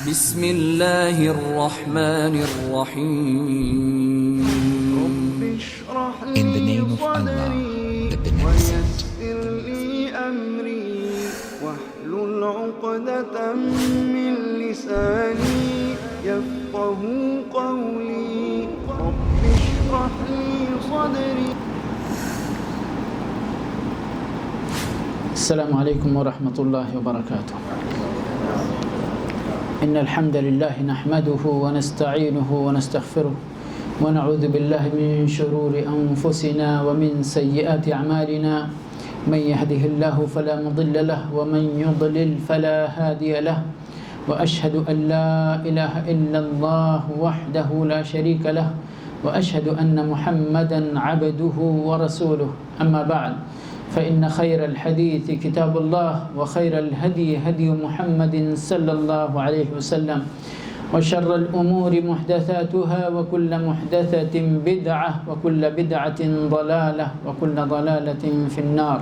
بسم الله الرحمن الرحيم. In the name of Allah, the Beneficent. واحلل عقدة من لساني يفقهوا قولي رب اشرح لي صدري. السلام عليكم ورحمة الله وبركاته. إن الحمد لله نحمده ونستعينه ونستغفره ونعوذ بالله من شرور أنفسنا ومن سيئات أعمالنا. من يهده الله فلا مضل له ومن يضلل فلا هادي له. وأشهد أن لا إله إلا الله وحده لا شريك له وأشهد أن محمدا عبده ورسوله. أما بعد فإن خير الحديث كتاب الله وخير الهدي هدي محمد صلى الله عليه وسلم وشر الأمور محدثاتها وكل محدثة بدعة وكل بدعة ضلالة وكل ضلالة في النار.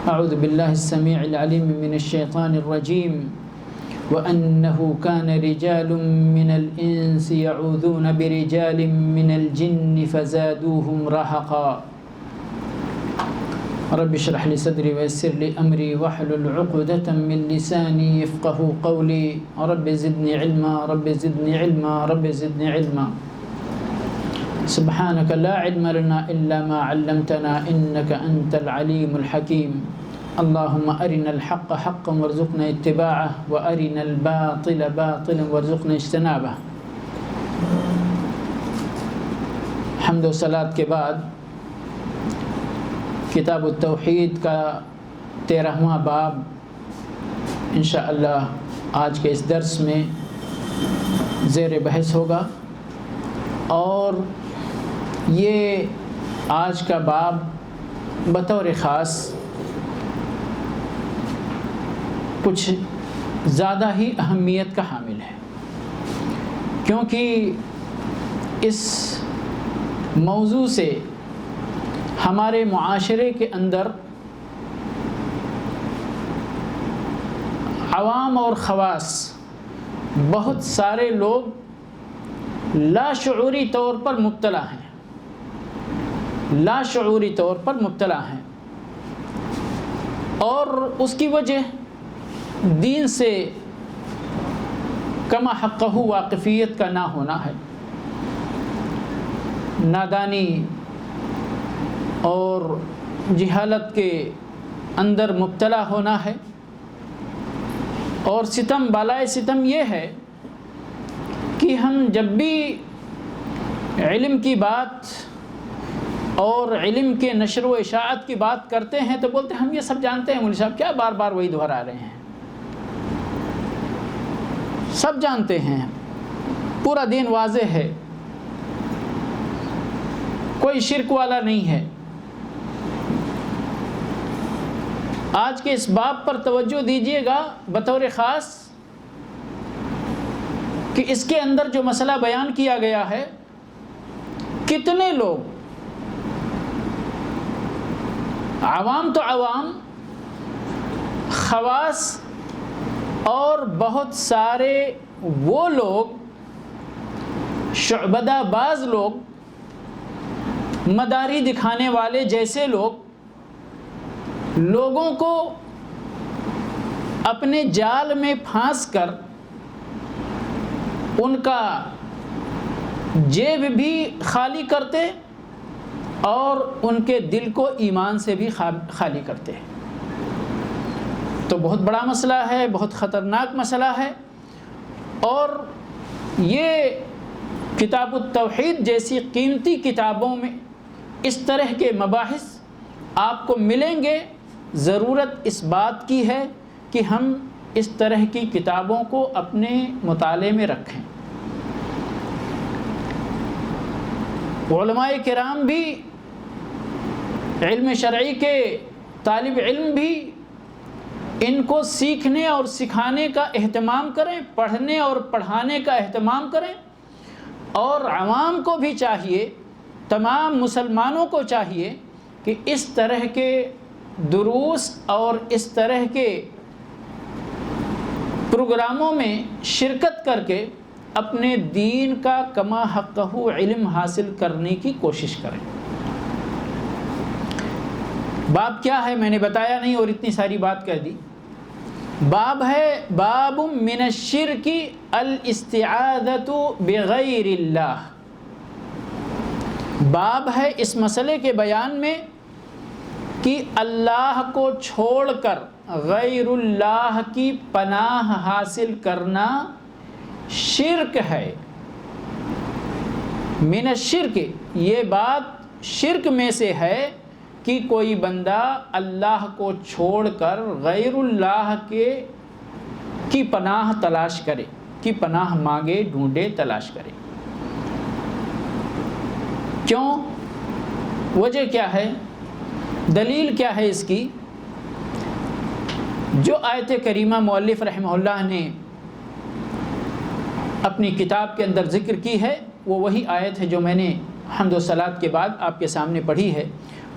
أعوذ بالله السميع العليم من الشيطان الرجيم. وأنه كان رجال من الإنس يعوذون برجال من الجن فزادوهم رهقا. رب اشرح لي صدري ويسر لي أمري واحلل عقدة من لساني يفقهوا قولي. رب زدني علما رب زدني علما رب زدني علما. سبحانك لا علم لنا إلا ما علمتنا إنك أنت العليم الحكيم. اللهم أرنا الحق حقا وارزقنا اتباعه وأرنا الباطل باطلا وارزقنا اجتنابه. حمد و صلاۃ کے بعد کتاب التوحید کا 13واں باب انشاءاللہ آج کے اس درس میں زیر بحث ہوگا، اور یہ آج کا باب بطور خاص کچھ زیادہ ہی اہمیت کا حامل ہے، کیونکہ اس موضوع سے ہمارے معاشرے کے اندر عوام اور خواص بہت سارے لوگ لاشعوری طور پر مبتلا ہیں، لاشعوری طور پر مبتلا ہیں، اور اس کی وجہ دین سے کما حقہ واقفیت کا نہ ہونا ہے، نادانی اور جہالت کے اندر مبتلا ہونا ہے۔ اور ستم بالائے ستم یہ ہے کہ ہم جب بھی علم کی بات اور علم کے نشر و اشاعت کی بات کرتے ہیں تو بولتے ہیں ہم یہ سب جانتے ہیں، مولوی صاحب کیا بار بار وہی دہرا رہے ہیں، سب جانتے ہیں، پورا دین واضح ہے، کوئی شرک والا نہیں ہے۔ آج کے اس باب پر توجہ دیجیے گا بطور خاص کہ اس کے اندر جو مسئلہ بیان کیا گیا ہے، کتنے لوگ، عوام تو عوام، خواص اور بہت سارے وہ لوگ، شعبدہ باز لوگ، مداری دکھانے والے جیسے لوگ، لوگوں کو اپنے جال میں پھانس کر ان کا جیب بھی خالی کرتے اور ان کے دل کو ایمان سے بھی خالی کرتے۔ تو بہت بڑا مسئلہ ہے، بہت خطرناک مسئلہ ہے، اور یہ کتاب التوحید جیسی قیمتی کتابوں میں اس طرح کے مباحث آپ کو ملیں گے۔ ضرورت اس بات کی ہے کہ ہم اس طرح کی کتابوں کو اپنے مطالعے میں رکھیں۔ علماء کرام بھی، علم شرعی کے طالب علم بھی ان کو سیکھنے اور سکھانے کا اہتمام کریں، پڑھنے اور پڑھانے کا اہتمام کریں، اور عوام کو بھی چاہیے، تمام مسلمانوں کو چاہیے کہ اس طرح کے دروس اور اس طرح کے پروگراموں میں شرکت کر کے اپنے دین کا کما حقہ علم حاصل کرنے کی کوشش کریں۔ باب کیا ہے میں نے بتایا نہیں اور اتنی ساری بات کہہ دی۔ باب ہے باب من الشرک الاستعاذۃ بغیر اللہ، باب ہے اس مسئلے کے بیان میں کہ اللہ کو چھوڑ کر غیر اللہ کی پناہ حاصل کرنا شرک ہے۔ من الشرک، یہ بات شرک میں سے ہے کہ کوئی بندہ اللہ کو چھوڑ کر غیر اللہ کی پناہ تلاش کرے، کی پناہ مانگے، ڈھونڈے، تلاش کرے۔ کیوں؟ وجہ کیا ہے؟ دلیل کیا ہے اس کی؟ جو آیت کریمہ مؤلف رحمہ اللہ نے اپنی کتاب کے اندر ذکر کی ہے وہ وہی آیت ہے جو میں نے حمد و صلات کے بعد آپ کے سامنے پڑھی ہے،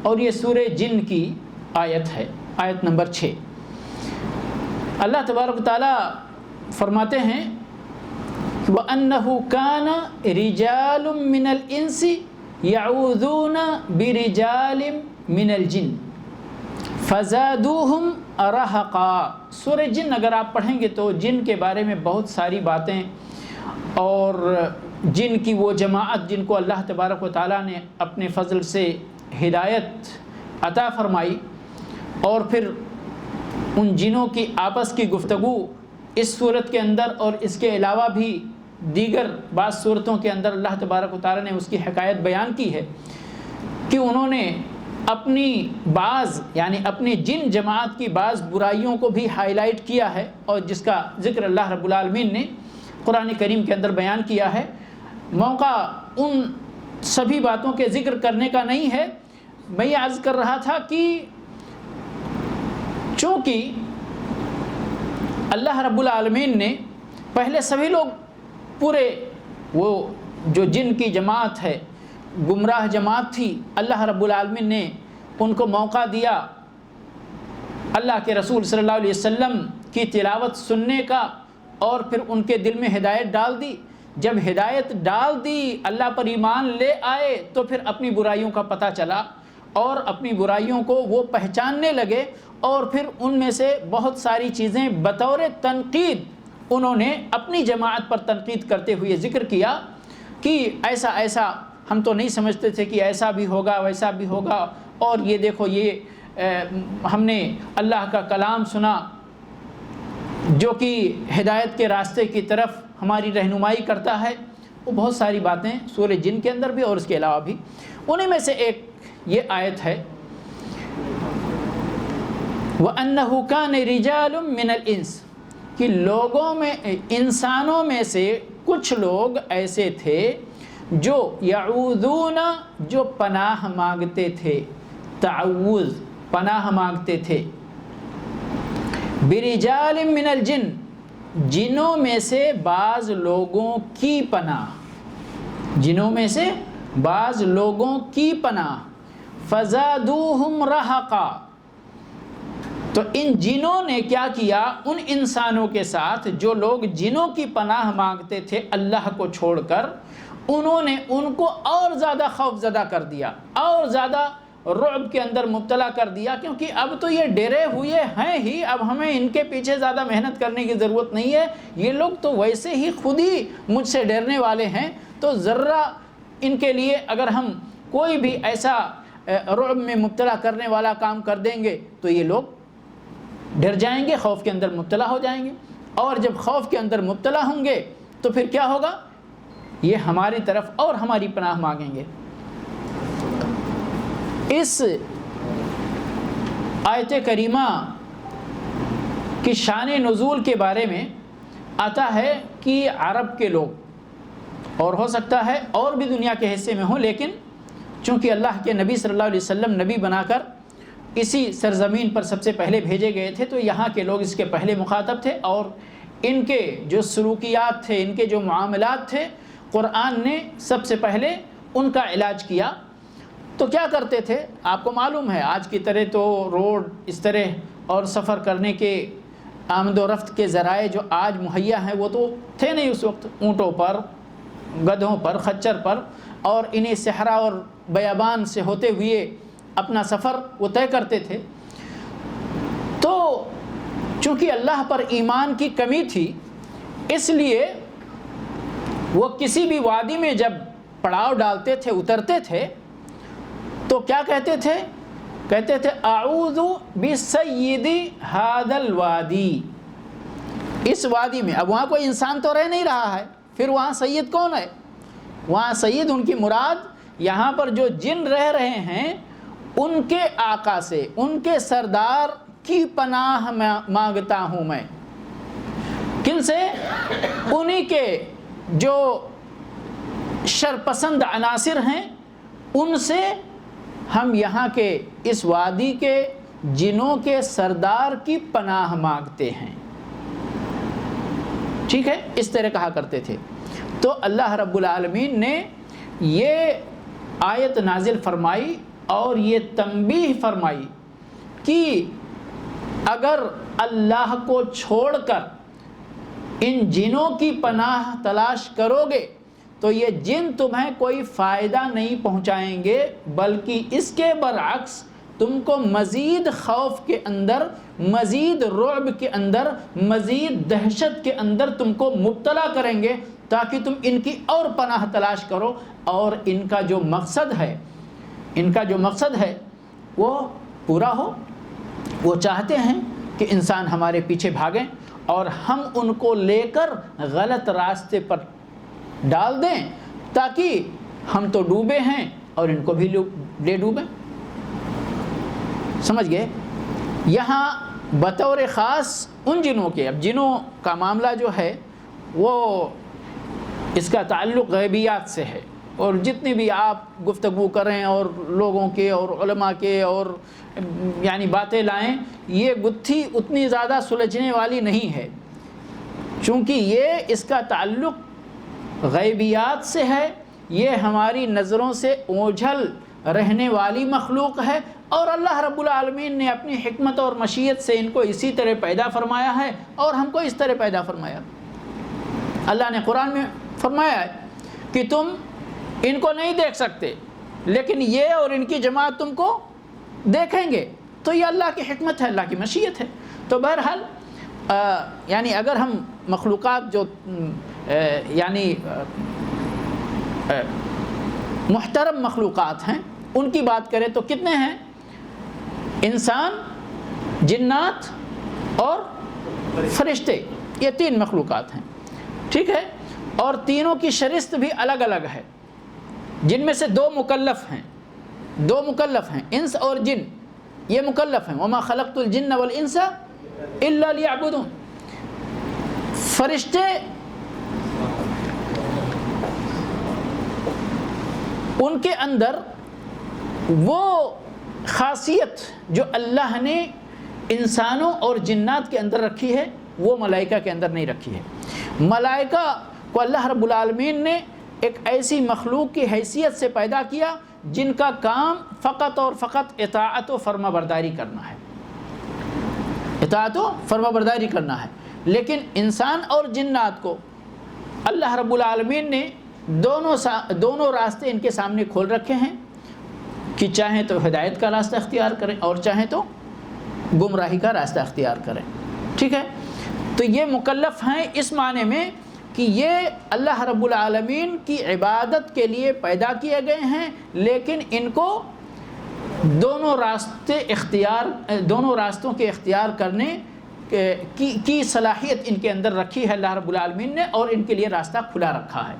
اور یہ سورہ جن کی آیت ہے، آیت نمبر 6۔ اللہ تبارک و تعالیٰ فرماتے ہیں وَأَنَّهُ كَانَ رِجَالٌ مِّنَ الْإِنسِ يَعُوذُونَ بِرِجَالٍ مِّنَ الْجِنِّ فَزَادُوهُمْ رَهَقًا۔ سورہ جن اگر آپ پڑھیں گے تو جن کے بارے میں بہت ساری باتیں، اور جن کی وہ جماعت جن کو اللہ تبارک و تعالیٰ نے اپنے فضل سے ہدایت عطا فرمائی، اور پھر ان جنوں کی آپس کی گفتگو اس صورت کے اندر اور اس کے علاوہ بھی دیگر بعض صورتوں کے اندر اللہ تبارک و تعالیٰ نے اس کی حکایت بیان کی ہے کہ انہوں نے اپنی بعض یعنی اپنی جن جماعت کی بعض برائیوں کو بھی ہائی لائٹ کیا ہے، اور جس کا ذکر اللہ رب العالمین نے قرآن کریم کے اندر بیان کیا ہے۔ موقع ان سبھی باتوں کے ذکر کرنے کا نہیں ہے، میں یہ عرض کر رہا تھا کہ چونکہ اللہ رب العالمین نے پہلے سبھی لوگ پورے وہ جو جن کی جماعت ہے گمراہ جماعت تھی، اللہ رب العالمین نے ان کو موقع دیا اللہ کے رسول صلی اللہ علیہ وسلم کی تلاوت سننے کا، اور پھر ان کے دل میں ہدایت ڈال دی۔ جب ہدایت ڈال دی، اللہ پر ایمان لے آئے، تو پھر اپنی برائیوں کا پتہ چلا اور اپنی برائیوں کو وہ پہچاننے لگے، اور پھر ان میں سے بہت ساری چیزیں بطور تنقید انہوں نے اپنی جماعت پر تنقید کرتے ہوئے ذکر کیا کہ ایسا ایسا ہم تو نہیں سمجھتے تھے کہ ایسا بھی ہوگا ویسا بھی ہوگا، اور یہ دیکھو یہ ہم نے اللہ کا کلام سنا جو کہ ہدایت کے راستے کی طرف ہماری رہنمائی کرتا ہے۔ وہ بہت ساری باتیں سورہ جن کے اندر بھی اور اس کے علاوہ بھی، انہیں میں سے ایک یہ آیت ہے وَأَنَّهُ كَانَ رِجَالٌ مِّنَ الْإِنسِ، کہ لوگوں میں انسانوں میں سے کچھ لوگ ایسے تھے جو یعوذون، جو پناہ مانگتے تھے، تعوذ پناہ مانگتے تھے، برجال من الجن، جنوں میں سے بعض لوگوں کی پناہ، جنوں میں سے بعض لوگوں کی پناہ، فزادوہم رہقا، تو ان جنوں نے کیا کیا، ان انسانوں کے ساتھ جو لوگ جنوں کی پناہ مانگتے تھے اللہ کو چھوڑ کر، انہوں نے ان کو اور زیادہ خوف زدہ کر دیا، اور زیادہ رعب کے اندر مبتلا کر دیا، کیونکہ اب تو یہ ڈرے ہوئے ہیں ہی، اب ہمیں ان کے پیچھے زیادہ محنت کرنے کی ضرورت نہیں ہے، یہ لوگ تو ویسے ہی خود ہی مجھ سے ڈرنے والے ہیں، تو ذرہ ان کے لیے اگر ہم کوئی بھی ایسا رعب میں مبتلا کرنے والا کام کر دیں گے تو یہ لوگ ڈر جائیں گے، خوف کے اندر مبتلا ہو جائیں گے، اور جب خوف کے اندر مبتلا ہوں گے تو پھر کیا ہوگا، یہ ہماری طرف اور ہماری پناہ مانگیں گے۔ اس آیت کریمہ کی شان نزول کے بارے میں آتا ہے کہ عرب کے لوگ، اور ہو سکتا ہے اور بھی دنیا کے حصے میں ہوں، لیکن چونکہ اللہ کے نبی صلی اللہ علیہ وسلم نبی بنا کر اسی سرزمین پر سب سے پہلے بھیجے گئے تھے، تو یہاں کے لوگ اس کے پہلے مخاطب تھے، اور ان کے جو سلوکیات تھے، ان کے جو معاملات تھے، قرآن نے سب سے پہلے ان کا علاج کیا۔ تو کیا کرتے تھے، آپ کو معلوم ہے آج کی طرح تو روڈ اس طرح اور سفر کرنے کے آمد و رفت کے ذرائع جو آج مہیا ہیں وہ تو تھے نہیں اس وقت، اونٹوں پر، گدھوں پر، خچر پر، اور انہیں صحرا اور بیابان سے ہوتے ہوئے اپنا سفر وہ طے کرتے تھے۔ تو چونکہ اللہ پر ایمان کی کمی تھی، اس لیے وہ کسی بھی وادی میں جب پڑاؤ ڈالتے تھے، اترتے تھے، تو کیا کہتے تھے؟ کہتے تھے اعوذ بسید ھذا الوادی، اس وادی میں۔ اب وہاں کوئی انسان تو رہ نہیں رہا ہے، پھر وہاں سید کون ہے؟ وہاں سید ان کی مراد یہاں پر جو جن رہ رہے ہیں ان کے آقا سے، ان کے سردار کی پناہ مانگتا ہوں میں۔ کن سے؟ انہی کے جو شرپسند عناصر ہیں ان سے ہم یہاں کے اس وادی کے جنوں کے سردار کی پناہ مانگتے ہیں۔ ٹھیک ہے، اس طرح کہا کرتے تھے۔ تو اللہ رب العالمین نے یہ آیت نازل فرمائی اور یہ تنبیہ فرمائی کہ اگر اللہ کو چھوڑ کر ان جنوں کی پناہ تلاش کرو گے تو یہ جن تمہیں کوئی فائدہ نہیں پہنچائیں گے، بلکہ اس کے برعکس تم کو مزید خوف کے اندر، مزید رعب کے اندر، مزید دہشت کے اندر تم کو مبتلا کریں گے، تاکہ تم ان کی اور پناہ تلاش کرو، اور ان کا جو مقصد ہے وہ پورا ہو۔ وہ چاہتے ہیں کہ انسان ہمارے پیچھے بھاگیں اور ہم ان کو لے کر غلط راستے پر ڈال دیں، تاکہ ہم تو ڈوبے ہیں اور ان کو بھی لے ڈوبیں۔ سمجھ گئے؟ یہاں بطور خاص ان جنوں کے، اب جنوں کا معاملہ جو ہے وہ اس کا تعلق غیبیات سے ہے، اور جتنی بھی آپ گفتگو کریں اور لوگوں کے اور علماء کے اور یعنی باتیں لائیں، یہ گتھی اتنی زیادہ سلجھنے والی نہیں ہے، چونکہ یہ اس کا تعلق غیبیات سے ہے، یہ ہماری نظروں سے اوجھل رہنے والی مخلوق ہے، اور اللہ رب العالمین نے اپنی حکمت اور مشیت سے ان کو اسی طرح پیدا فرمایا ہے، اور ہم کو اس طرح پیدا فرمایا۔ اللہ نے قرآن میں فرمایا ہے کہ تم ان کو نہیں دیکھ سکتے، لیکن یہ اور ان کی جماعت تم کو دیکھیں گے۔ تو یہ اللہ کی حکمت ہے، اللہ کی مشیت ہے۔ تو بہرحال یعنی اگر ہم مخلوقات جو یعنی محترم مخلوقات ہیں ان کی بات کریں تو کتنے ہیں؟ انسان، جنات اور فرشتے، یہ 3 مخلوقات ہیں۔ ٹھیک ہے، اور تینوں کی شرست بھی الگ الگ ہے، جن میں سے 2 مکلف ہیں، انس اور جن، یہ مکلف ہیں۔ وما خلقت الجن والانس الا لیعبدون۔ فرشتے ان کے اندر وہ خاصیت جو اللہ نے انسانوں اور جنات کے اندر رکھی ہے وہ ملائکہ کے اندر نہیں رکھی ہے۔ ملائکہ کو اللہ رب العالمین نے ایک ایسی مخلوق کی حیثیت سے پیدا کیا جن کا کام فقط اور فقط اطاعت و فرما برداری کرنا ہے، اطاعت و فرما برداری کرنا ہے۔ لیکن انسان اور جنات کو اللہ رب العالمین نے دونوں راستے ان کے سامنے کھول رکھے ہیں کہ چاہیں تو ہدایت کا راستہ اختیار کریں اور چاہیں تو گمراہی کا راستہ اختیار کریں۔ ٹھیک ہے، تو یہ مکلف ہیں اس معنی میں کہ یہ اللہ رب العالمین کی عبادت کے لیے پیدا کیے گئے ہیں، لیکن ان کو دونوں راستوں کے اختیار کرنے کی صلاحیت ان کے اندر رکھی ہے اللہ رب العالمین نے، اور ان کے لیے راستہ کھلا رکھا ہے۔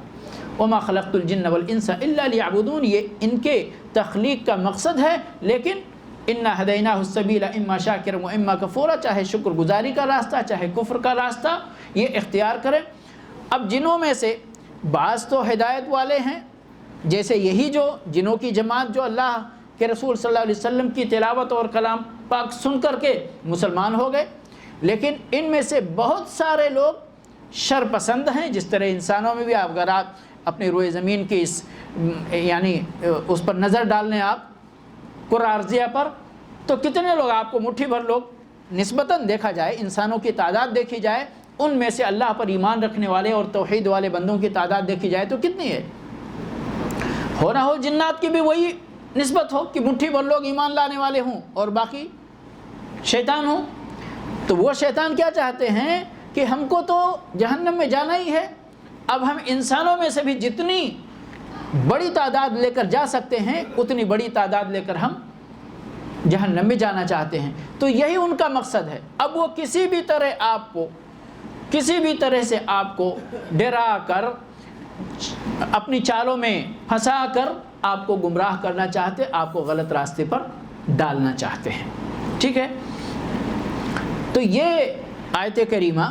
وما خلقت الجن والانس الا لیعبدون، یہ ان کے تخلیق کا مقصد ہے، لیکن انا ہدیناہ السبیل اما شاکرا و اما کفورا، چاہے شکر گزاری کا راستہ چاہے کفر کا راستہ یہ اختیار کریں۔ اب جنوں میں سے بعض تو ہدایت والے ہیں، جیسے یہی جو جنوں کی جماعت جو اللہ کے رسول صلی اللہ علیہ وسلم کی تلاوت اور کلام پاک سن کر کے مسلمان ہو گئے، لیکن ان میں سے بہت سارے لوگ شر پسند ہیں، جس طرح انسانوں میں بھی اگر آپ اپنے روئے زمین کی یعنی اس پر نظر ڈال لیں آپ کرہ ارضیہ پر، تو کتنے لوگ آپ کو مٹھی بھر لوگ نسبتاً دیکھا جائے، انسانوں کی تعداد دیکھی جائے، ان میں سے اللہ پر ایمان رکھنے والے اور توحید والے بندوں کی تعداد دیکھی جائے تو کتنی ہے؟ ہو نہ ہو جنات کی بھی وہی نسبت ہو کہ مٹھی بھر لوگ ایمان لانے والے ہوں اور باقی شیطان ہوں۔ تو وہ شیطان کیا چاہتے ہیں کہ ہم کو تو جہنم میں جانا ہی ہے، اب ہم انسانوں میں سے بھی جتنی بڑی تعداد لے کر جا سکتے ہیں اتنی بڑی تعداد لے کر ہم جہنم میں جانا چاہتے ہیں۔ تو یہی ان کا مقصد ہے۔ اب وہ کسی بھی طرح سے آپ کو ڈرا کر، اپنی چالوں میں پھنسا کر آپ کو گمراہ کرنا چاہتے، آپ کو غلط راستے پر ڈالنا چاہتے ہیں، ٹھیک ہے۔ تو یہ آیت کریمہ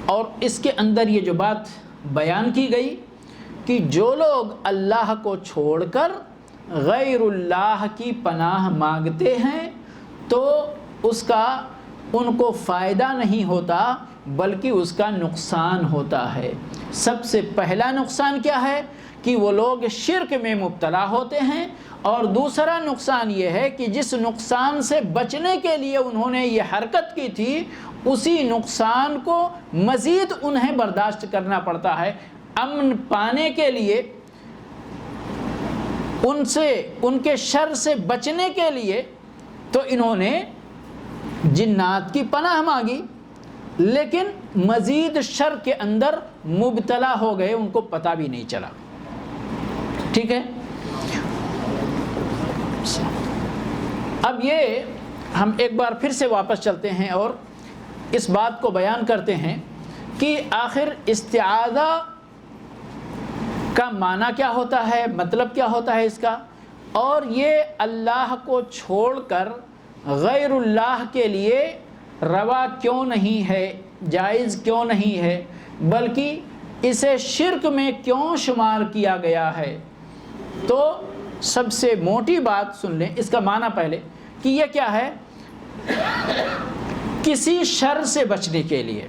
اور اس کے اندر یہ جو بات بیان کی گئی کہ جو لوگ اللہ کو چھوڑ کر غیر اللہ کی پناہ مانگتے ہیں تو اس کا ان کو فائدہ نہیں ہوتا بلکہ اس کا نقصان ہوتا ہے۔ سب سے پہلا نقصان کیا ہے کہ وہ لوگ شرک میں مبتلا ہوتے ہیں، اور دوسرا نقصان یہ ہے کہ جس نقصان سے بچنے کے لیے انہوں نے یہ حرکت کی تھی اسی نقصان کو مزید انہیں برداشت کرنا پڑتا ہے۔ امن پانے کے لیے، ان کے شر سے بچنے کے لیے تو انہوں نے جنات کی پناہ مانگی، لیکن مزید شر کے اندر مبتلا ہو گئے، ان کو پتہ بھی نہیں چلا، ٹھیک ہے۔ اب یہ ہم ایک بار پھر سے واپس چلتے ہیں اور اس بات کو بیان کرتے ہیں کہ آخر استعاذہ کا معنی کیا ہوتا ہے، مطلب کیا ہوتا ہے اس کا، اور یہ اللہ کو چھوڑ کر غیر اللہ کے لیے روا کیوں نہیں ہے، جائز کیوں نہیں ہے، بلکہ اسے شرک میں کیوں شمار کیا گیا ہے۔ تو سب سے موٹی بات سن لیں اس کا معنی پہلے کہ یہ کیا ہے، کسی شر سے بچنے کے لیے،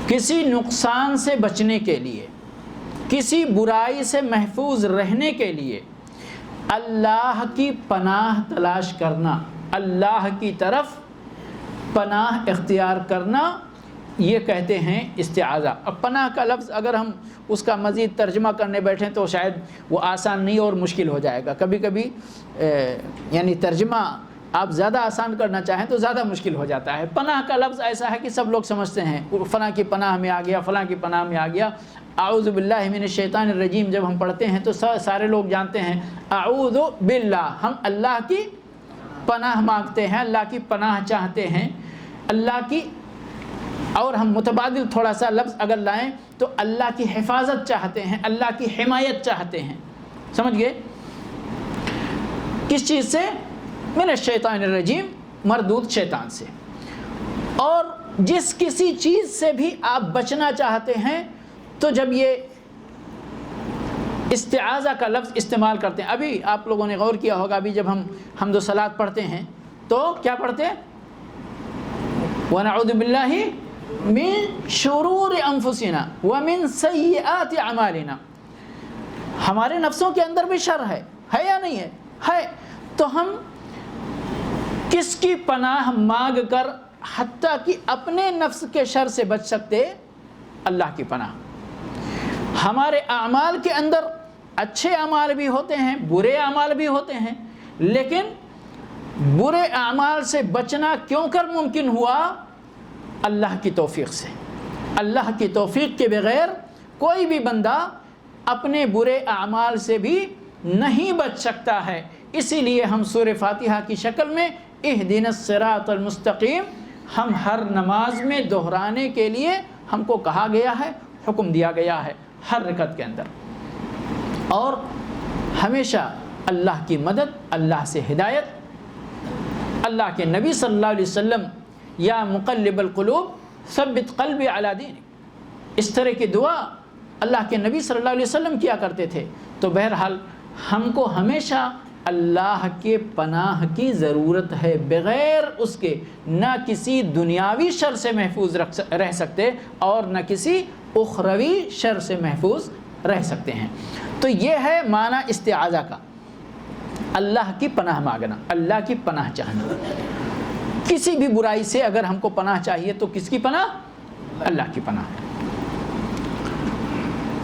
کسی نقصان سے بچنے کے لیے، کسی برائی سے محفوظ رہنے کے لیے اللہ کی پناہ تلاش کرنا، اللہ کی طرف پناہ اختیار کرنا، یہ کہتے ہیں استعاذہ۔ اب پناہ کا لفظ اگر ہم اس کا مزید ترجمہ کرنے بیٹھیں تو شاید وہ آسان نہیں اور مشکل ہو جائے گا۔ کبھی کبھی یعنی ترجمہ آپ زیادہ آسان کرنا چاہیں تو زیادہ مشکل ہو جاتا ہے۔ پناہ کا لفظ ایسا ہے کہ سب لوگ سمجھتے ہیں، فلاں کی پناہ میں آ گیا، فلاں کی پناہ میں آ گیا۔ اعوذ باللہ من الشیطان الرجیم جب ہم پڑھتے ہیں تو سارے لوگ جانتے ہیں اعوذ باللہ، ہم اللہ کی پناہ مانگتے ہیں، اللہ کی پناہ چاہتے ہیں، اللہ کی، اور ہم متبادل تھوڑا سا لفظ اگر لائیں تو اللہ کی حفاظت چاہتے ہیں، اللہ کی حمایت چاہتے ہیں، سمجھ گئے؟ کس چیز سے؟ من الشیطان الرجیم، مردود شیطان سے۔ اور جس کسی چیز سے بھی آپ بچنا چاہتے ہیں تو جب یہ استعاذہ کا لفظ استعمال کرتے ہیں، ابھی آپ لوگوں نے غور کیا ہوگا، ابھی جب ہم حمد و صلات پڑھتے ہیں تو کیا پڑھتے ہیں؟ وَنَعُوذُ بِاللَّهِ مِن شُرُورِ أَنفُسِنَا وَمِن سَيِّئَاتِ أَعْمَالِنَا۔ ہمارے نفسوں کے اندر بھی شر ہے یا نہیں ہے؟ ہے۔ تو ہم کس کی پناہ مانگ کر حتیٰ کہ اپنے نفس کے شر سے بچ سکتے؟ اللہ کی پناہ۔ ہمارے اعمال کے اندر اچھے اعمال بھی ہوتے ہیں، برے اعمال بھی ہوتے ہیں، لیکن برے اعمال سے بچنا کیوں کر ممکن ہوا؟ اللہ کی توفیق سے۔ اللہ کی توفیق کے بغیر کوئی بھی بندہ اپنے برے اعمال سے بھی نہیں بچ سکتا ہے۔ اسی لیے ہم سورہ فاتحہ کی شکل میں اہدنا الصراط المستقیم ہم ہر نماز میں دہرانے کے لیے ہم کو کہا گیا ہے، حکم دیا گیا ہے ہر رکعت کے اندر۔ اور ہمیشہ اللہ کی مدد، اللہ سے ہدایت، اللہ کے نبی صلی اللہ علیہ وسلم یا مقلب القلوب ثبت قلبی علی دینک، اس طرح کی دعا اللہ کے نبی صلی اللہ علیہ وسلم کیا کرتے تھے۔ تو بہرحال ہم کو ہمیشہ اللہ کے پناہ کی ضرورت ہے، بغیر اس کے نہ کسی دنیاوی شر سے محفوظ رہ سکتے اور نہ کسی اخروی شر سے محفوظ رہ سکتے ہیں۔ تو یہ ہے معنی استعاذہ کا، اللہ کی پناہ مانگنا، اللہ کی پناہ چاہنا۔ کسی بھی برائی سے اگر ہم کو پناہ چاہیے تو کس کی پناہ؟ اللہ کی پناہ.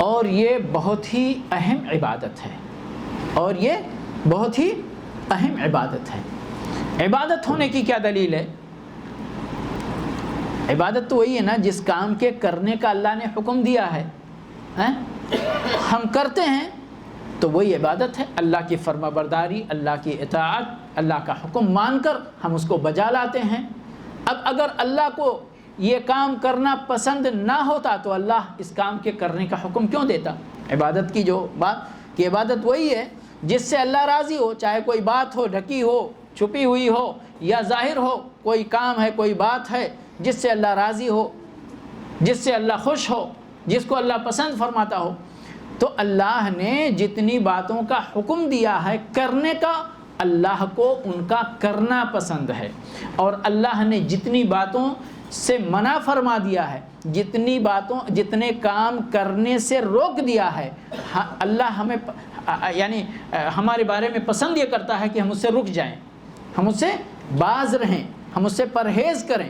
اور یہ بہت ہی اہم عبادت ہے، اور یہ بہت ہی اہم عبادت ہے. عبادت ہونے کی کیا دلیل ہے؟ عبادت تو وہی ہے نا جس کام کے کرنے کا اللہ نے حکم دیا ہے، ہم کرتے ہیں تو وہی عبادت ہے. اللہ کی فرما برداری، اللہ کی اطاعت، اللہ کا حکم مان کر ہم اس کو بجا لاتے ہیں. اب اگر اللہ کو یہ کام کرنا پسند نہ ہوتا تو اللہ اس کام کے کرنے کا حکم کیوں دیتا؟ عبادت کی جو بات کہ عبادت وہی ہے جس سے اللہ راضی ہو، چاہے کوئی بات ہو، ڈھکی ہو، چھپی ہوئی ہو یا ظاہر ہو، کوئی کام ہے، کوئی بات ہے جس سے اللہ راضی ہو، جس سے اللہ خوش ہو، جس کو اللہ پسند فرماتا ہو. تو اللہ نے جتنی باتوں کا حکم دیا ہے کرنے کا، اللہ کو ان کا کرنا پسند ہے. اور اللہ نے جتنی باتوں سے منع فرما دیا ہے، جتنے کام کرنے سے روک دیا ہے، اللہ ہمیں یعنی ہمارے بارے میں پسند یہ کرتا ہے کہ ہم اس سے رک جائیں، ہم اس سے باز رہیں، ہم اس سے پرہیز کریں.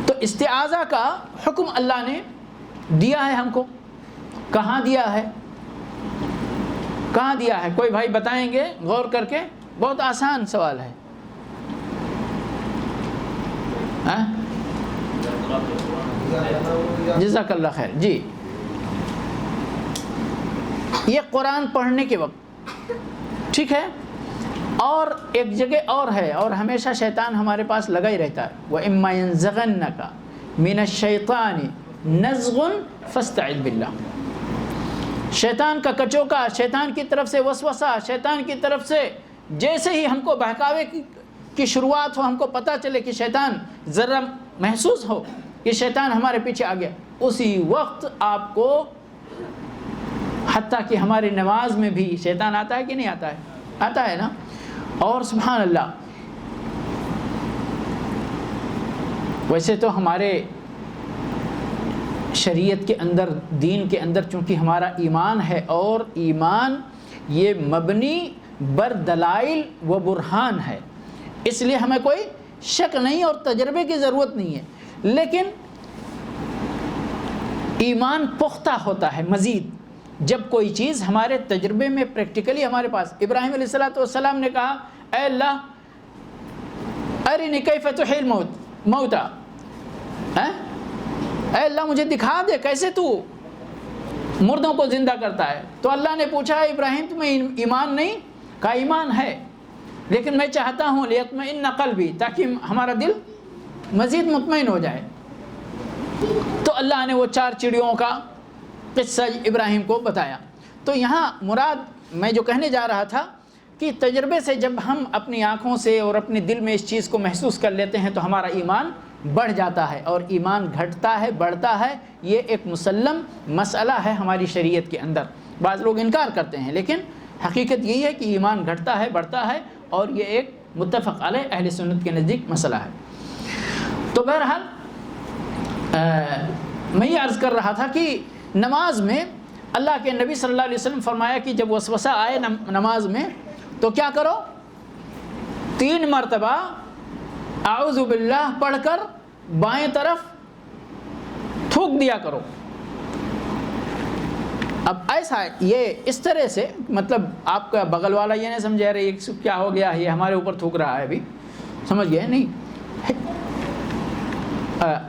تو استعاذہ کا حکم اللہ نے دیا ہے ہم کو. کہاں دیا ہے؟ کہاں دیا ہے؟ کوئی بھائی بتائیں گے غور کر کے؟ بہت آسان سوال ہے. جزاک اللہ خیر. جی، یہ قرآن پڑھنے کے وقت، ٹھیک ہے. اور ایک جگہ اور ہے، اور ہمیشہ شیطان ہمارے پاس لگا ہی رہتا ہے. وَإِمَّا يَنزَغَنَّكَ مِنَ الشَّيْطَانِ نَزْغٌ فَاسْتَعِذْ بِاللَّهِ. شیطان کا کچوکا، شیطان کی طرف سے وسوسہ، شیطان کی طرف سے جیسے ہی ہم کو بہکاوے کی شروعات ہو، ہم کو پتہ چلے کہ شیطان، ذرا محسوس ہو کہ شیطان ہمارے پیچھے آ گیا، اسی وقت آپ کو، حتیٰ کہ ہماری نماز میں بھی شیطان آتا ہے کہ نہیں آتا ہے؟ آتا ہے نا. اور سبحان اللہ، ویسے تو ہمارے شریعت کے اندر، دین کے اندر، چونکہ ہمارا ایمان ہے، اور ایمان یہ مبنی بر دلائل و برہان ہے، اس لیے ہمیں کوئی شک نہیں اور تجربے کی ضرورت نہیں ہے. لیکن ایمان پختہ ہوتا ہے مزید جب کوئی چیز ہمارے تجربے میں پریکٹیکلی ہمارے پاس. ابراہیم علیہ السلام نے کہا، اے اللہ ارنی کیف تحیی الموتى، اے اللہ مجھے دکھا دے کیسے تو مردوں کو زندہ کرتا ہے. تو اللہ نے پوچھا، ابراہیم تمہیں ایمان نہیں؟ کہا ایمان ہے، لیکن میں چاہتا ہوں لیطمئن قلبی، تاکہ ہمارا دل مزید مطمئن ہو جائے. تو اللہ نے وہ 4 چڑیوں کا قصہ ابراہیم کو بتایا. تو یہاں مراد میں جو کہنے جا رہا تھا کہ تجربے سے جب ہم اپنی آنکھوں سے اور اپنے دل میں اس چیز کو محسوس کر لیتے ہیں تو ہمارا ایمان بڑھ جاتا ہے، اور ایمان گھٹتا ہے، بڑھتا ہے. یہ ایک مسلم مسئلہ ہے ہماری شریعت کے اندر. بعض لوگ انکار کرتے ہیں، لیکن حقیقت یہی ہے کہ ایمان گھٹتا ہے، بڑھتا ہے، اور یہ ایک متفق علیہ اہل سنت کے نزدیک مسئلہ ہے. تو بہرحال میں یہ عرض کر رہا تھا کہ نماز میں اللہ کے نبی صلی اللہ علیہ وسلم فرمایا کہ جب وسوسہ آئے نماز میں تو کیا کرو؟ 3 مرتبہ اعوذ باللہ پڑھ کر بائیں طرف تھوک دیا کرو. اب ایسا یہ اس طرح سے، مطلب آپ کا بغل والا یہ نہیں سمجھے رہے یہ کیا ہو گیا، یہ ہمارے اوپر تھوک رہا ہے، ابھی سمجھ گئے نہیں؟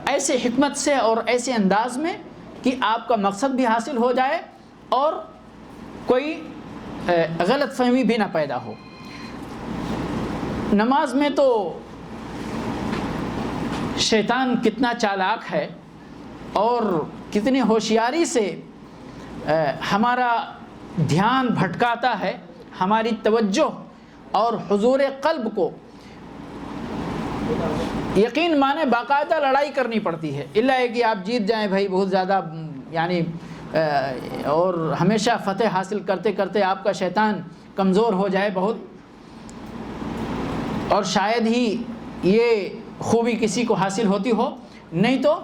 ایسے حکمت سے اور ایسے انداز میں کہ آپ کا مقصد بھی حاصل ہو جائے اور کوئی غلط فہمی بھی نہ پیدا ہو. نماز میں تو شیطان کتنا چالاک ہے اور کتنی ہوشیاری سے ہمارا دھیان بھٹکاتا ہے، ہماری توجہ اور حضور قلب کو یقین مانے باقاعدہ لڑائی کرنی پڑتی ہے. اللہ ہے کہ آپ جیت جائیں بھائی بہت زیادہ، یعنی اور ہمیشہ فتح حاصل کرتے کرتے آپ کا شیطان کمزور ہو جائے بہت، اور شاید ہی یہ خوبی کسی کو حاصل ہوتی ہو. نہیں تو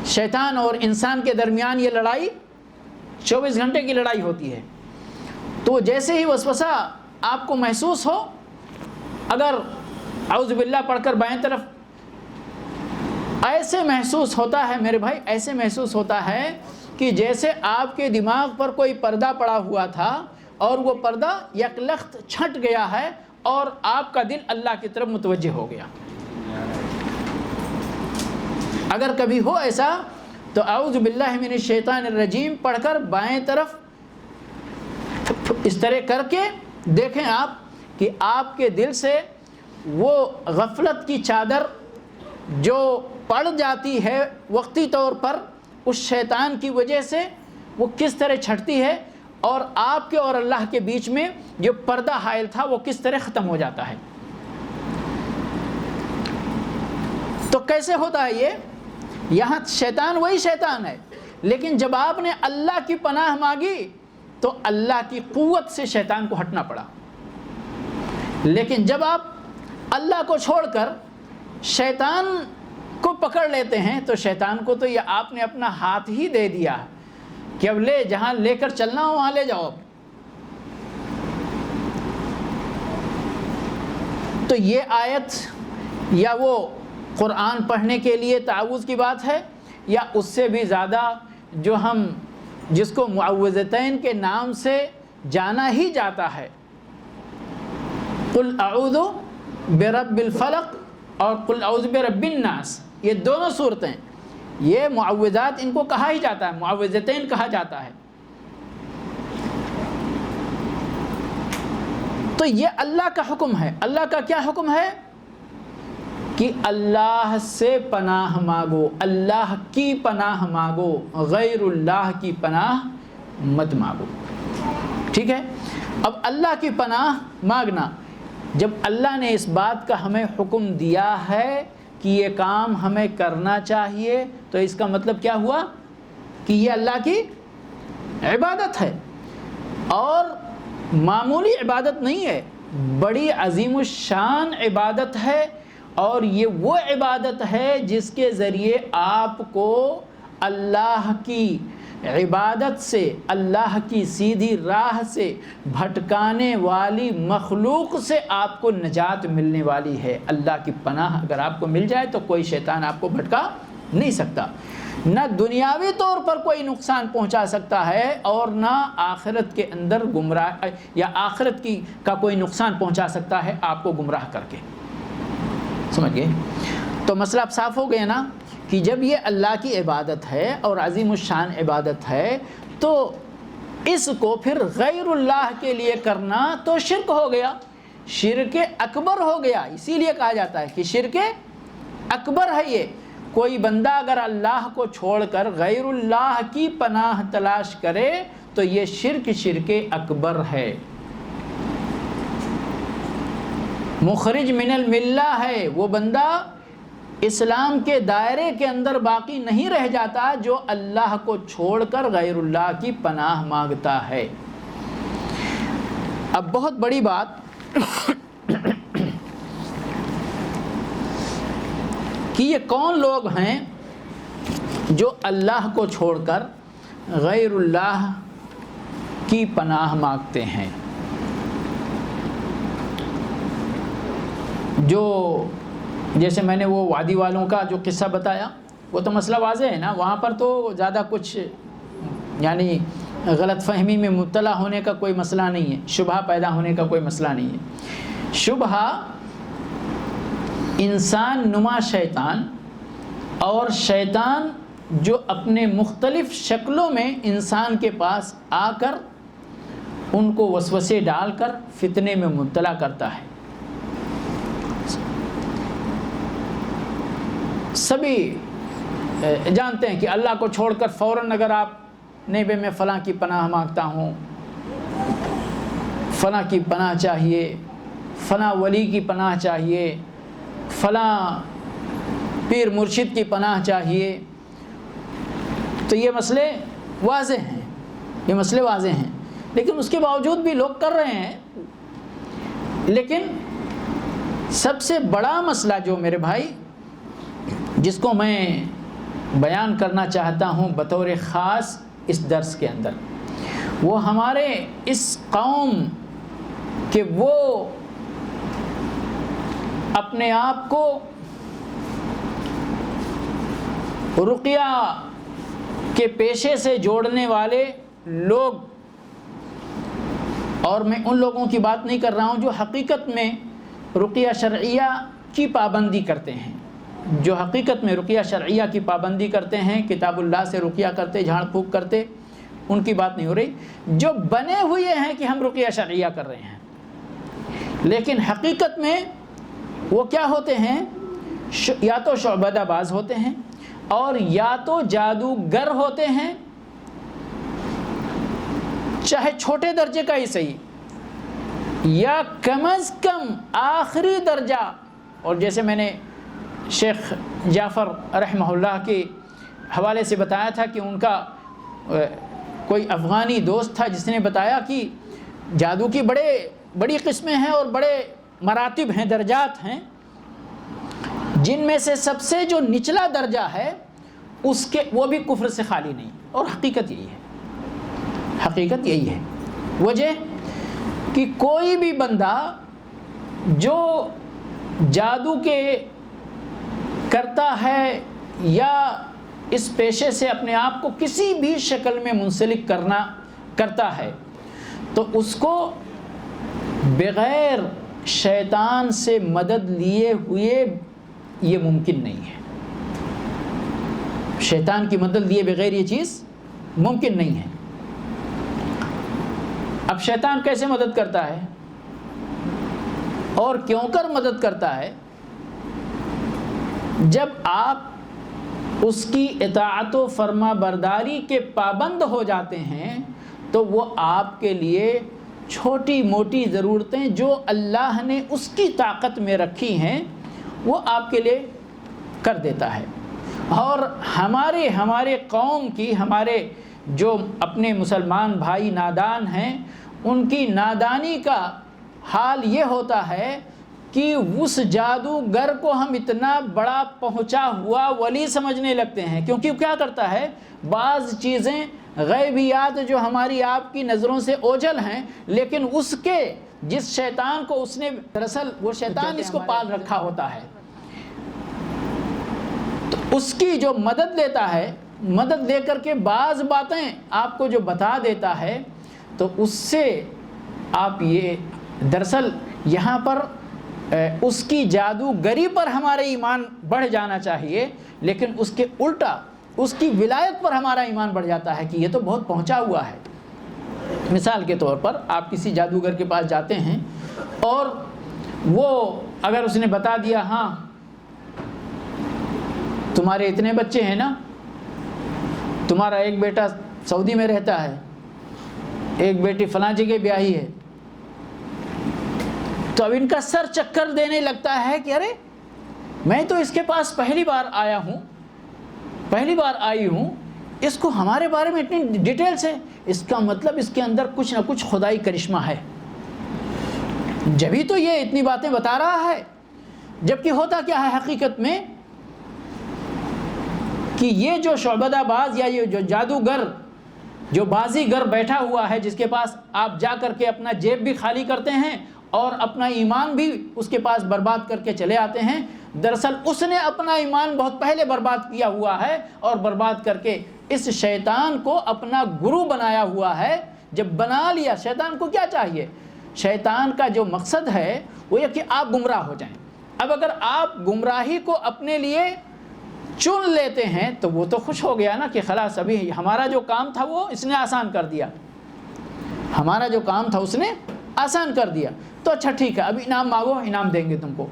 شیطان اور انسان کے درمیان یہ لڑائی 24 گھنٹے کی لڑائی ہوتی ہے. تو جیسے ہی وسوسہ آپ کو محسوس ہو، اگر اعوذ باللہ پڑھ کر بائیں طرف، ایسے محسوس ہوتا ہے میرے بھائی، ایسے محسوس ہوتا ہے کہ جیسے آپ کے دماغ پر کوئی پردہ پڑا ہوا تھا اور وہ پردہ یک لخت چھٹ گیا ہے اور آپ کا دل اللہ کی طرف متوجہ ہو گیا۔ اگر کبھی ہو ایسا تو اعوذ باللہ من الشیطان الرجیم پڑھ کر بائیں طرف اس طرح کر کے دیکھیں آپ کہ آپ کے دل سے وہ غفلت کی چادر جو پڑ جاتی ہے وقتی طور پر اس شیطان کی وجہ سے، وہ کس طرح چھٹتی ہے، اور آپ کے اور اللہ کے بیچ میں جو پردہ حائل تھا وہ کس طرح ختم ہو جاتا ہے۔ تو کیسے ہوتا ہے یہ؟ یہاں شیطان وہی شیطان ہے، لیکن جب آپ نے اللہ کی پناہ مانگی تو اللہ کی قوت سے شیطان کو ہٹنا پڑا۔ لیکن جب آپ اللہ کو چھوڑ کر شیطان کو پکڑ لیتے ہیں تو شیطان کو تو یہ آپ نے اپنا ہاتھ ہی دے دیا کہ اب لے، جہاں لے کر چلنا ہو وہاں لے جاؤ۔ تو یہ آیت یا وہ قرآن پڑھنے کے لیے تعوذ کی بات ہے، یا اس سے بھی زیادہ جو ہم جس کو معوذتین کے نام سے جانا ہی جاتا ہے، قل اعوذ برب الفلق اور قل اعوذ برب الناس، یہ دونوں صورتیں، یہ معوذات ان کو کہا ہی جاتا ہے، معوذتین کہا جاتا ہے۔ تو یہ اللہ کا حکم ہے۔ اللہ کا کیا حکم ہے؟ کہ اللہ سے پناہ مانگو، اللہ کی پناہ مانگو، غیر اللہ کی پناہ مت مانگو۔ ٹھیک ہے؟ اب اللہ کی پناہ مانگنا، جب اللہ نے اس بات کا ہمیں حکم دیا ہے کہ یہ کام ہمیں کرنا چاہیے، تو اس کا مطلب کیا ہوا کہ یہ اللہ کی عبادت ہے، اور معمولی عبادت نہیں ہے، بڑی عظیم الشان عبادت ہے، اور یہ وہ عبادت ہے جس کے ذریعے آپ کو اللہ کی عبادت سے، اللہ کی سیدھی راہ سے بھٹکانے والی مخلوق سے آپ کو نجات ملنے والی ہے۔ اللہ کی پناہ اگر آپ کو مل جائے تو کوئی شیطان آپ کو بھٹکا نہیں سکتا، نہ دنیاوی طور پر کوئی نقصان پہنچا سکتا ہے، اور نہ آخرت کے اندر گمراہ یا آخرت کا کوئی نقصان پہنچا سکتا ہے آپ کو گمراہ کر کے۔ سمجھ گئے؟ تو مسئلہ اب صاف ہو گیا نا کہ جب یہ اللہ کی عبادت ہے اور عظیم الشان عبادت ہے، تو اس کو پھر غیر اللہ کے لیے کرنا تو شرک ہو گیا، شرک اکبر ہو گیا۔ اسی لیے کہا جاتا ہے کہ شرک اکبر ہے یہ۔ کوئی بندہ اگر اللہ کو چھوڑ کر غیر اللہ کی پناہ تلاش کرے تو یہ شرک اکبر ہے، مخرج من الملہ ہے۔ وہ بندہ اسلام کے دائرے کے اندر باقی نہیں رہ جاتا جو اللہ کو چھوڑ کر غیر اللہ کی پناہ مانگتا ہے۔ اب بہت بڑی بات کہ یہ کون لوگ ہیں جو اللہ کو چھوڑ کر غیر اللہ کی پناہ مانگتے ہیں؟ جو جیسے میں نے وہ وادی والوں کا جو قصہ بتایا، وہ تو مسئلہ واضح ہے نا، وہاں پر تو زیادہ کچھ یعنی غلط فہمی میں مبتلا ہونے کا کوئی مسئلہ نہیں ہے، شبہ پیدا ہونے کا کوئی مسئلہ نہیں ہے۔ شبہ انسان نما شیطان، اور شیطان جو اپنے مختلف شکلوں میں انسان کے پاس آ کر ان کو وسوسے ڈال کر فتنے میں مبتلا کرتا ہے۔ سبھی جانتے ہیں کہ اللہ کو چھوڑ کر فوراً اگر آپ نہیں بے میں فلاں کی پناہ مانگتا ہوں، فلاں کی پناہ چاہیے، فلاں ولی کی پناہ چاہیے، فلاں پیر مرشد کی پناہ چاہیے، تو یہ مسئلے واضح ہیں، یہ مسئلے واضح ہیں، لیکن اس کے باوجود بھی لوگ کر رہے ہیں۔ لیکن سب سے بڑا مسئلہ جو میرے بھائی جس کو میں بیان کرنا چاہتا ہوں بطور خاص اس درس کے اندر، وہ ہمارے اس قوم کے وہ اپنے آپ کو رقیہ کے پیشے سے جوڑنے والے لوگ، اور میں ان لوگوں کی بات نہیں کر رہا ہوں جو حقیقت میں رقیہ شرعیہ کی پابندی کرتے ہیں، جو حقیقت میں رقیہ شرعیہ کی پابندی کرتے ہیں، کتاب اللہ سے رقیہ کرتے، جھاڑ پھونک کرتے، ان کی بات نہیں ہو رہی۔ جو بنے ہوئے ہیں کہ ہم رقیہ شرعیہ کر رہے ہیں، لیکن حقیقت میں وہ کیا ہوتے ہیں؟ یا تو شعبدہ باز ہوتے ہیں، اور یا تو جادوگر ہوتے ہیں، چاہے چھوٹے درجے کا ہی صحیح، یا کم از کم آخری درجہ۔ اور جیسے میں نے شیخ جعفر رحمہ اللہ کے حوالے سے بتایا تھا کہ ان کا کوئی افغانی دوست تھا جس نے بتایا کہ جادو کی بڑی قسمیں ہیں اور بڑے مراتب ہیں، درجات ہیں، جن میں سے سب سے جو نچلا درجہ ہے اس کے وہ بھی کفر سے خالی نہیں۔ اور حقیقت یہی ہے، حقیقت یہی ہے۔ وجہ کہ کوئی بھی بندہ جو جادو کے کرتا ہے یا اس پیشے سے اپنے آپ کو کسی بھی شکل میں منسلک کرتا ہے، تو اس کو بغیر شیطان سے مدد لیے ہوئے یہ ممکن نہیں ہے۔ شیطان کی مدد لیے بغیر یہ چیز ممکن نہیں ہے۔ اب شیطان کیسے مدد کرتا ہے اور کیوں کر مدد کرتا ہے؟ جب آپ اس کی اطاعت و فرما برداری کے پابند ہو جاتے ہیں تو وہ آپ کے لیے چھوٹی موٹی ضرورتیں جو اللہ نے اس کی طاقت میں رکھی ہیں وہ آپ کے لیے کر دیتا ہے۔ اور ہمارے قوم کی، ہمارے جو اپنے مسلمان بھائی نادان ہیں، ان کی نادانی کا حال یہ ہوتا ہے کہ اس جادوگر کو ہم اتنا بڑا پہنچا ہوا ولی سمجھنے لگتے ہیں، کیونکہ وہ کیا کرتا ہے، بعض چیزیں غیبیات جو ہماری آپ کی نظروں سے اوجھل ہیں، لیکن اس کے جس شیطان کو اس نے، دراصل وہ شیطان اس کو پال رکھا ہوتا ہے، تو اس کی جو مدد لیتا ہے، مدد لے کر کے بعض باتیں آپ کو جو بتا دیتا ہے، تو اس سے آپ یہ دراصل یہاں پر اس کی جادوگری پر ہمارا ایمان بڑھ جانا چاہیے، لیکن اس کے الٹا اس کی ولایت پر ہمارا ایمان بڑھ جاتا ہے کہ یہ تو بہت پہنچا ہوا ہے۔ مثال کے طور پر آپ کسی جادوگر کے پاس جاتے ہیں اور وہ اگر اس نے بتا دیا، ہاں تمہارے اتنے بچے ہیں نا، تمہارا ایک بیٹا سعودی میں رہتا ہے، ایک بیٹی فلاں جگہ بیاہی ہے، تو اب ان کا سر چکر دینے لگتا ہے کہ ارے میں تو اس کے پاس پہلی بار آئی ہوں، اس کو ہمارے بارے میں اتنی ڈیٹیلز ہے، اس کا مطلب اس کے اندر کچھ نہ کچھ خدائی کرشمہ ہے، جبھی تو یہ اتنی باتیں بتا رہا ہے۔ جبکہ ہوتا کیا ہے حقیقت میں کہ یہ جو شعبدہ باز یا یہ جو جادوگر، جو بازیگر بیٹھا ہوا ہے، جس کے پاس آپ جا کر کے اپنا جیب بھی خالی کرتے ہیں اور اپنا ایمان بھی اس کے پاس برباد کر کے چلے آتے ہیں، دراصل اس نے اپنا ایمان بہت پہلے برباد کیا ہوا ہے اور برباد کر کے اس شیطان کو اپنا گرو بنایا ہوا ہے۔ جب بنا لیا، شیطان کو کیا چاہیے؟ شیطان کا جو مقصد ہے وہ یہ کہ آپ گمراہ ہو جائیں۔ اب اگر آپ گمراہی کو اپنے لیے چن لیتے ہیں تو وہ تو خوش ہو گیا نا کہ خلاص ابھی ہمارا جو کام تھا وہ اس نے آسان کر دیا، ہمارا جو کام تھا اس نے آسان کر دیا، تو اچھا ٹھیک ہے اب انعام مانگو، انعام دیں گے تم کو۔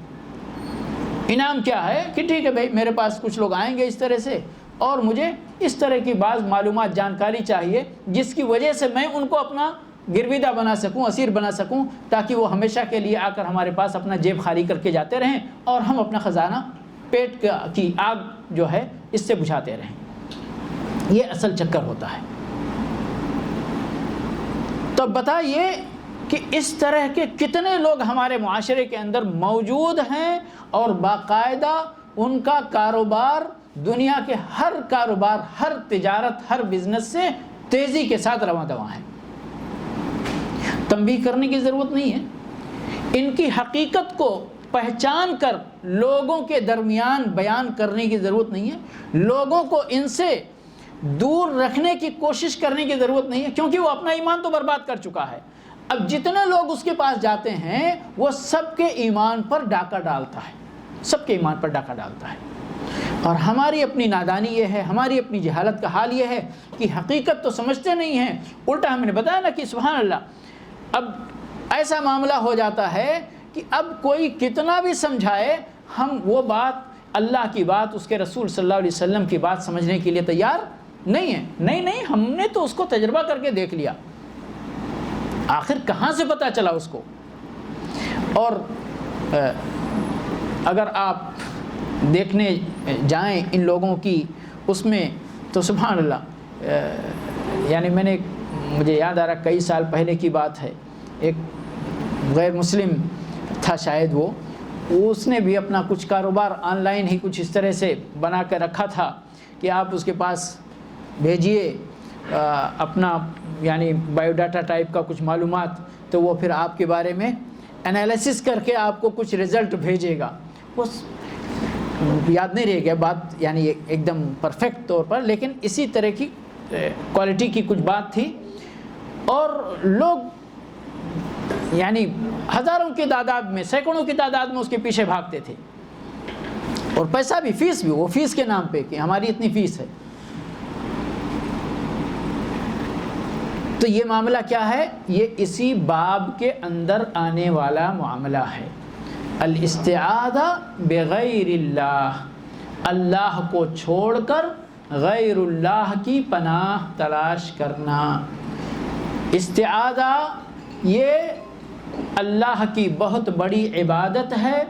انعام کیا ہے کہ ٹھیک ہے بھائی میرے پاس کچھ لوگ آئیں گے اس طرح سے اور مجھے اس طرح کی بعض معلومات جانکاری چاہیے جس کی وجہ سے میں ان کو اپنا گرویدہ بنا سکوں، اسیر بنا سکوں، تاکہ وہ ہمیشہ کے لیے آ کر ہمارے پاس اپنا جیب خالی کر کے جاتے رہیں اور ہم اپنا خزانہ پیٹ کی آگ جو ہے اس سے بجھاتے رہیں۔ یہ اصل چکر ہوتا ہے۔ تو بتائیے کہ اس طرح کے کتنے لوگ ہمارے معاشرے کے اندر موجود ہیں اور باقاعدہ ان کا کاروبار، دنیا کے ہر کاروبار، ہر تجارت، ہر بزنس سے تیزی کے ساتھ رواں دواں ہے۔ تنبیہ کرنے کی ضرورت نہیں ہے، ان کی حقیقت کو پہچان کر لوگوں کے درمیان بیان کرنے کی ضرورت نہیں ہے، لوگوں کو ان سے دور رکھنے کی کوشش کرنے کی ضرورت نہیں ہے، کیونکہ وہ اپنا ایمان تو برباد کر چکا ہے۔ اب جتنے لوگ اس کے پاس جاتے ہیں وہ سب کے ایمان پر ڈاکہ ڈالتا ہے، سب کے ایمان پر ڈاکہ ڈالتا ہے۔ اور ہماری اپنی نادانی یہ ہے، ہماری اپنی جہالت کا حال یہ ہے کہ حقیقت تو سمجھتے نہیں ہیں، الٹا ہم نے بتایا نا کہ سبحان اللہ اب ایسا معاملہ ہو جاتا ہے کہ اب کوئی کتنا بھی سمجھائے ہم وہ بات، اللہ کی بات، اس کے رسول صلی اللہ علیہ وسلم کی بات سمجھنے کے لیے تیار نہیں ہے۔ نہیں ہم نے تو اس کو تجربہ کر کے دیکھ لیا، آخر کہاں سے پتہ چلا اس کو۔ اور اگر آپ دیکھنے جائیں ان لوگوں کی اس میں تو سبحان اللہ، یعنی مجھے یاد آ رہا کئی سال پہلے کی بات ہے، ایک غیر مسلم تھا شاید وہ، اس نے بھی اپنا کچھ کاروبار آن لائن ہی کچھ اس طرح سے بنا کے رکھا تھا کہ آپ اس کے پاس بھیجیے اپنا یعنی بایو ڈاٹا ٹائپ کا کچھ معلومات، تو وہ پھر آپ کے بارے میں انالیسس کر کے آپ کو کچھ رزلٹ بھیجے گا۔ وہ یاد نہیں رہ گیا بات یعنی ایک دم پرفیکٹ طور پر، لیکن اسی طرح کی کوالٹی کی کچھ بات تھی، اور لوگ یعنی ہزاروں کی تعداد میں، سینکڑوں کی تعداد میں اس کے پیچھے بھاگتے تھے، اور پیسہ بھی، فیس بھی، وہ فیس کے نام پہ کہ ہماری اتنی فیس ہے۔ تو یہ معاملہ کیا ہے؟ یہ اسی باب کے اندر آنے والا معاملہ ہے، الاستعاذہ بغیر اللہ، اللہ کو چھوڑ کر غیر اللہ کی پناہ تلاش کرنا۔ استعاذہ یہ اللہ کی بہت بڑی عبادت ہے،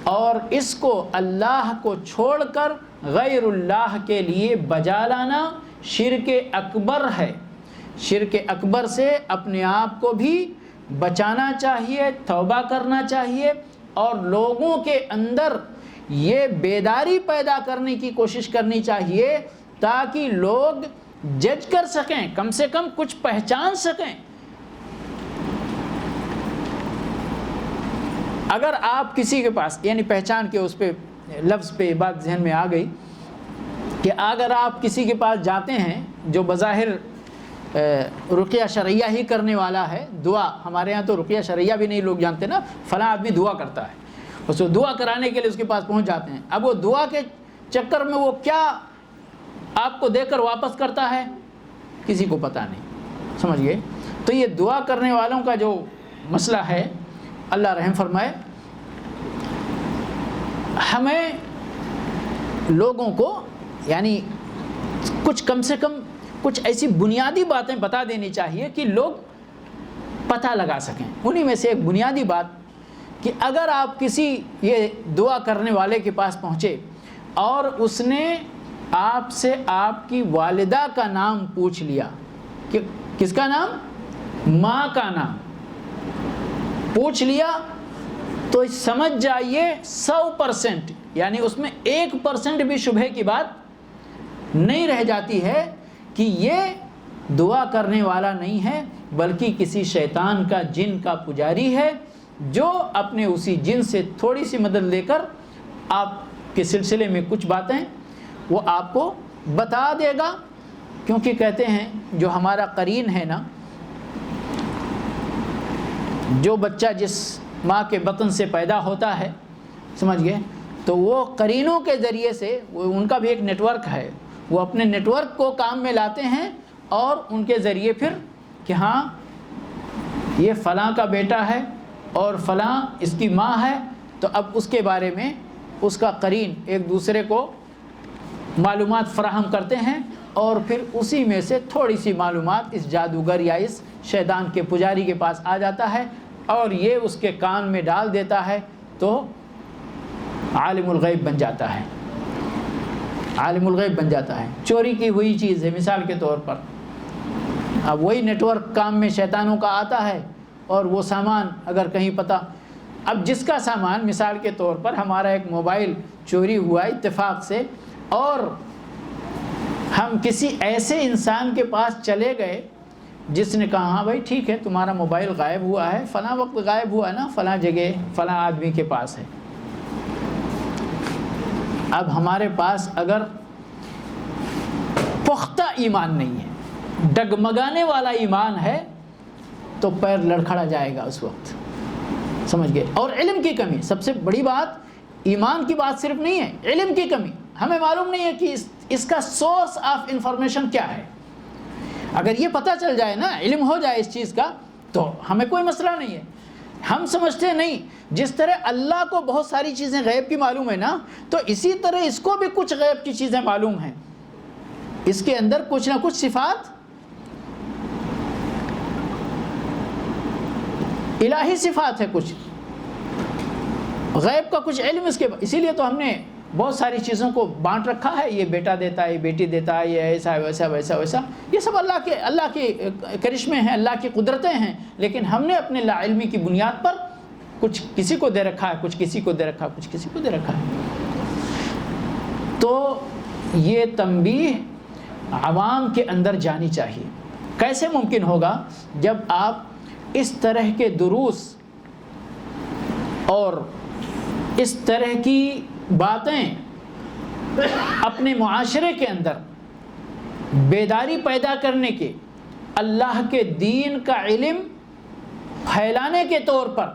اور اس کو اللہ کو چھوڑ کر غیر اللہ کے لیے بجا لانا شرک اکبر ہے۔ شرک اکبر سے اپنے آپ کو بھی بچانا چاہیے، توبہ کرنا چاہیے، اور لوگوں کے اندر یہ بیداری پیدا کرنے کی کوشش کرنی چاہیے تاکہ لوگ جج کر سکیں، کم سے کم کچھ پہچان سکیں۔ اگر آپ کسی کے پاس یعنی پہچان کے اس پہ لفظ پہ بات ذہن میں آ گئی کہ اگر آپ کسی کے پاس جاتے ہیں جو بظاہر رقیہ شرعیہ ہی کرنے والا ہے، دعا، ہمارے ہاں تو رقیہ شرعیہ بھی نہیں لوگ جانتے نا، فلاں آدمی دعا کرتا ہے، اس کو دعا کرانے کے لیے اس کے پاس پہنچ جاتے ہیں۔ اب وہ دعا کے چکر میں وہ کیا آپ کو دے کر واپس کرتا ہے کسی کو پتہ نہیں، سمجھ گئے؟ تو یہ دعا کرنے والوں کا جو مسئلہ ہے، اللہ رحم فرمائے، ہمیں لوگوں کو یعنی کچھ کم سے کم کچھ ایسی بنیادی باتیں بتا دینی چاہیے کہ لوگ پتہ لگا سکیں۔ انہی میں سے ایک بنیادی بات کہ اگر آپ کسی یہ دعا کرنے والے کے پاس پہنچے اور اس نے آپ سے آپ کی والدہ کا نام پوچھ لیا، کہ کس کا نام؟ ماں کا نام پوچھ لیا، تو سمجھ جائیے 100% یعنی اس میں 1% بھی شبہ کی بات نہیں رہ جاتی ہے کہ یہ دعا کرنے والا نہیں ہے، بلکہ کسی شیطان کا، جن کا پجاری ہے، جو اپنے اسی جن سے تھوڑی سی مدد لے کر آپ کے سلسلے میں کچھ باتیں وہ آپ کو بتا دے گا۔ کیونکہ کہتے ہیں جو ہمارا قرین ہے نا، جو بچہ جس ماں کے بطن سے پیدا ہوتا ہے، سمجھ گئے، تو وہ قرینوں کے ذریعے سے، وہ ان کا بھی ایک نیٹ ورک ہے، وہ اپنے نیٹ ورک کو کام میں لاتے ہیں، اور ان کے ذریعے پھر کہ ہاں یہ فلاں کا بیٹا ہے اور فلاں اس کی ماں ہے، تو اب اس کے بارے میں اس کا قرین ایک دوسرے کو معلومات فراہم کرتے ہیں، اور پھر اسی میں سے تھوڑی سی معلومات اس جادوگر یا اس شیطان کے پجاری کے پاس آ جاتا ہے، اور یہ اس کے کان میں ڈال دیتا ہے، تو عالم الغیب بن جاتا ہے، عالم الغیب بن جاتا ہے۔ چوری کی ہوئی چیز ہے مثال کے طور پر، اب وہی نیٹ ورک کام میں شیطانوں کا آتا ہے، اور وہ سامان اگر کہیں پتہ، اب جس کا سامان مثال کے طور پر ہمارا ایک موبائل چوری ہوا اتفاق سے، اور ہم کسی ایسے انسان کے پاس چلے گئے جس نے کہا ہاں بھائی ٹھیک ہے تمہارا موبائل غائب ہوا ہے، فلاں وقت غائب ہوا نا، فلاں جگہ فلاں آدمی کے پاس ہے۔ اب ہمارے پاس اگر پختہ ایمان نہیں ہے، ڈگمگانے والا ایمان ہے، تو پیر لڑکھڑا جائے گا اس وقت، سمجھ گئے۔ اور علم کی کمی، سب سے بڑی بات ایمان کی بات صرف نہیں ہے، علم کی کمی۔ ہمیں معلوم نہیں ہے کہ اس کا سورس آف انفارمیشن کیا ہے۔ اگر یہ پتہ چل جائے نا، علم ہو جائے اس چیز کا، تو ہمیں کوئی مسئلہ نہیں ہے۔ ہم سمجھتے نہیں جس طرح اللہ کو بہت ساری چیزیں غیب کی معلوم ہے نا، تو اسی طرح اس کو بھی کچھ غیب کی چیزیں معلوم ہیں۔ اس کے اندر کچھ نہ کچھ صفات الہی صفات ہے، کچھ غیب کا کچھ علم اس کے، اسی لیے تو ہم نے بہت ساری چیزوں کو بانٹ رکھا ہے، یہ بیٹا دیتا ہے، یہ بیٹی دیتا ہے، یہ ایسا ویسا ویسا ویسا، یہ سب اللہ کے کرشمے ہیں، اللہ کی قدرتیں ہیں، لیکن ہم نے اپنے لا علمی کی بنیاد پر کچھ کسی کو دے رکھا ہے، کچھ کسی کو دے رکھا ہے، کچھ کسی کو دے رکھا ہے۔ تو یہ تنبیہ عوام کے اندر جانی چاہیے۔ کیسے ممکن ہوگا؟ جب آپ اس طرح کے دروس اور اس طرح کی باتیں اپنے معاشرے کے اندر بیداری پیدا کرنے کے، اللہ کے دین کا علم پھیلانے کے طور پر،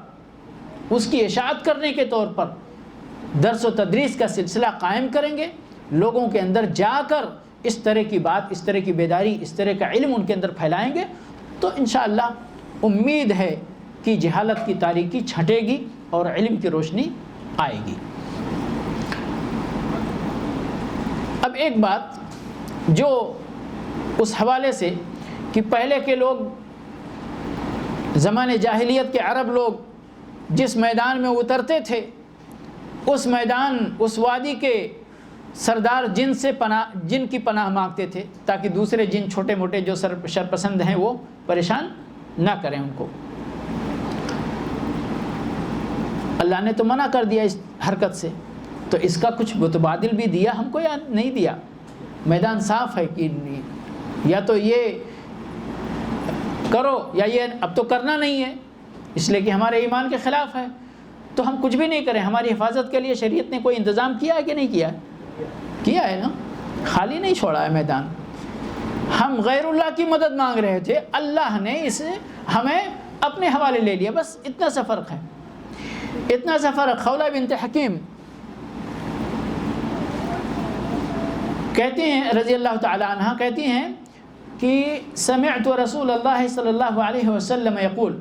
اس کی اشاعت کرنے کے طور پر درس و تدریس کا سلسلہ قائم کریں گے، لوگوں کے اندر جا کر اس طرح کی بات، اس طرح کی بیداری، اس طرح کا علم ان کے اندر پھیلائیں گے، تو انشاءاللہ امید ہے کہ جہالت کی تاریکی چھٹے گی اور علم کی روشنی آئے گی۔ اب ایک بات جو اس حوالے سے کہ پہلے کے لوگ، زمانے جاہلیت کے عرب لوگ جس میدان میں اترتے تھے، اس میدان، اس وادی کے سردار جن کی پناہ مانگتے تھے، تاکہ دوسرے جن چھوٹے موٹے جو شرپسند ہیں وہ پریشان نہ کریں ان کو۔ اللہ نے تو منع کر دیا اس حرکت سے، تو اس کا کچھ متبادل بھی دیا ہم کو یا نہیں دیا؟ میدان صاف ہے کہ یا تو یہ کرو یا یہ اب تو کرنا نہیں ہے، اس لیے کہ ہمارے ایمان کے خلاف ہے، تو ہم کچھ بھی نہیں کریں۔ ہماری حفاظت کے لیے شریعت نے کوئی انتظام کیا ہے کہ نہیں کیا ہے؟ کیا ہے نا، خالی نہیں چھوڑا ہے میدان۔ ہم غیر اللہ کی مدد مانگ رہے تھے، اللہ نے اسے ہمیں اپنے حوالے لے لیا، بس اتنا سا فرق ہے، اتنا سا فرق۔ خولہ بنت حکیم کہتی ہیں رضی اللہ تعالی عنہ، کہتی ہیں کہ سمعت رسول اللہ صلی اللہ علیہ وسلم یقول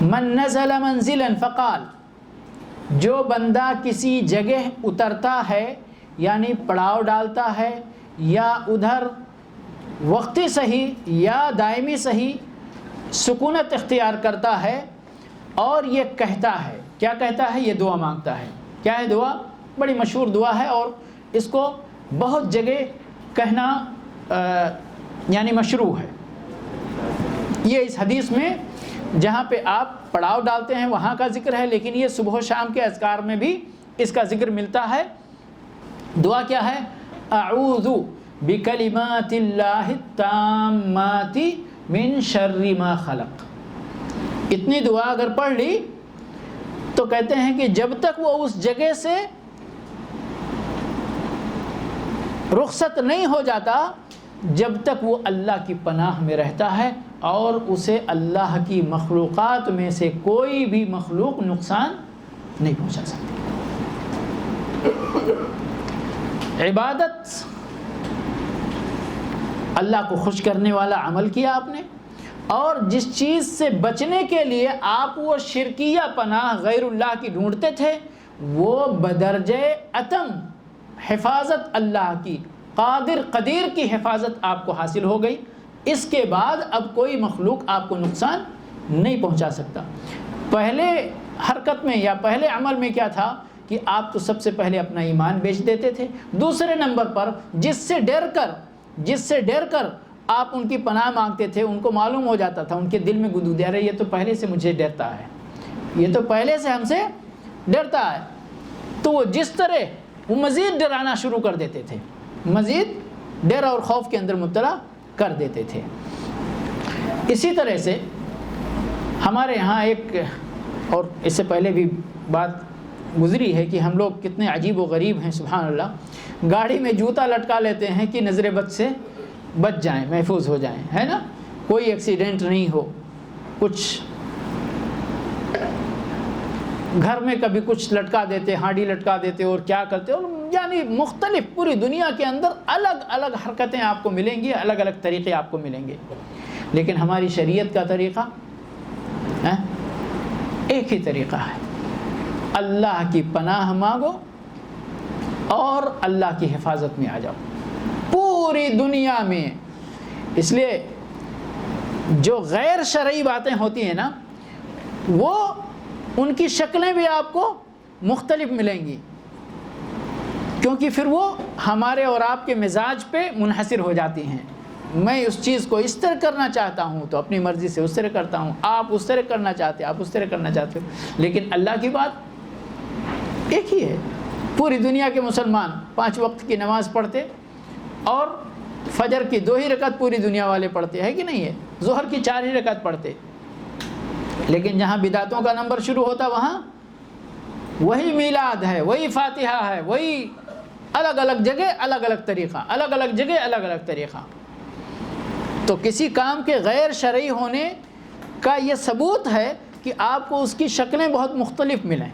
من نزل منزلا فقال، جو بندہ کسی جگہ اترتا ہے، یعنی پڑاؤ ڈالتا ہے، یا ادھر وقتی صحیح یا دائمی صحیح سکونت اختیار کرتا ہے، اور یہ کہتا ہے، کیا کہتا ہے؟ یہ دعا مانگتا ہے۔ کیا ہے دعا؟ بڑی مشہور دعا ہے، اور اس کو بہت جگہ کہنا یعنی مشروع ہے۔ یہ اس حدیث میں جہاں پہ آپ پڑاؤ ڈالتے ہیں وہاں کا ذکر ہے، لیکن یہ صبح و شام کے اذکار میں بھی اس کا ذکر ملتا ہے۔ دعا کیا ہے؟ اعوذ بکلمات اللہ التامات من شر ما خلق۔ اتنی دعا اگر پڑھ لی تو کہتے ہیں کہ جب تک وہ اس جگہ سے رخصت نہیں ہو جاتا، جب تک وہ اللہ کی پناہ میں رہتا ہے، اور اسے اللہ کی مخلوقات میں سے کوئی بھی مخلوق نقصان نہیں پہنچا سکتی۔ عبادت، اللہ کو خوش کرنے والا عمل کیا آپ نے، اور جس چیز سے بچنے کے لیے آپ وہ شرکیہ پناہ غیر اللہ کی ڈھونڈتے تھے، وہ بدرجہ اتم حفاظت اللہ کی، قدیر کی حفاظت آپ کو حاصل ہو گئی۔ اس کے بعد اب کوئی مخلوق آپ کو نقصان نہیں پہنچا سکتا۔ پہلے حرکت میں یا پہلے عمل میں کیا تھا کہ آپ تو سب سے پہلے اپنا ایمان بیچ دیتے تھے، دوسرے نمبر پر جس سے ڈر کر آپ ان کی پناہ مانگتے تھے، ان کو معلوم ہو جاتا تھا، ان کے دل میں گدگدے، ارے یہ تو پہلے سے مجھے ڈرتا ہے، یہ تو پہلے سے ہم سے ڈرتا ہے، تو وہ جس طرح وہ مزید ڈرانا شروع کر دیتے تھے، مزید ڈر اور خوف کے اندر مبتلا کر دیتے تھے۔ اسی طرح سے ہمارے یہاں ایک، اور اس سے پہلے بھی بات گزری ہے کہ ہم لوگ کتنے عجیب و غریب ہیں، سبحان اللہ، گاڑی میں جوتا لٹکا لیتے ہیں کہ نظر بد سے بچ جائیں، محفوظ ہو جائیں، ہے نا، کوئی ایکسیڈنٹ نہیں ہو، کچھ گھر میں کبھی کچھ لٹکا دیتے، ہانڈی لٹکا دیتے اور کیا کرتے، اور یعنی مختلف پوری دنیا کے اندر الگ الگ حرکتیں آپ کو ملیں گی، الگ الگ طریقے آپ کو ملیں گے، لیکن ہماری شریعت کا طریقہ ایک ہی طریقہ ہے، اللہ کی پناہ مانگو اور اللہ کی حفاظت میں آ جاؤ پوری دنیا میں۔ اس لیے جو غیر شرعی باتیں ہوتی ہیں نا، وہ ان کی شکلیں بھی آپ کو مختلف ملیں گی، کیونکہ پھر وہ ہمارے اور آپ کے مزاج پہ منحصر ہو جاتی ہیں۔ میں اس چیز کو اس طرح کرنا چاہتا ہوں تو اپنی مرضی سے اس طرح کرتا ہوں، آپ اس طرح کرنا چاہتے ہیں، آپ اس طرح کرنا چاہتے ہو، لیکن اللہ کی بات ایک ہی ہے۔ پوری دنیا کے مسلمان 5 وقت کی نماز پڑھتے اور فجر کی 2 ہی رکعت پوری دنیا والے پڑھتے ہیں کہ نہیں ہے، ظہر کی 4 ہی رکعت پڑھتے، لیکن جہاں بدعتوں کا نمبر شروع ہوتا وہاں وہی میلاد ہے، وہی فاتحہ ہے، وہی الگ الگ جگہ الگ الگ طریقہ، الگ الگ جگہ الگ الگ طریقہ۔ تو کسی کام کے غیر شرعی ہونے کا یہ ثبوت ہے کہ آپ کو اس کی شکلیں بہت مختلف ملیں۔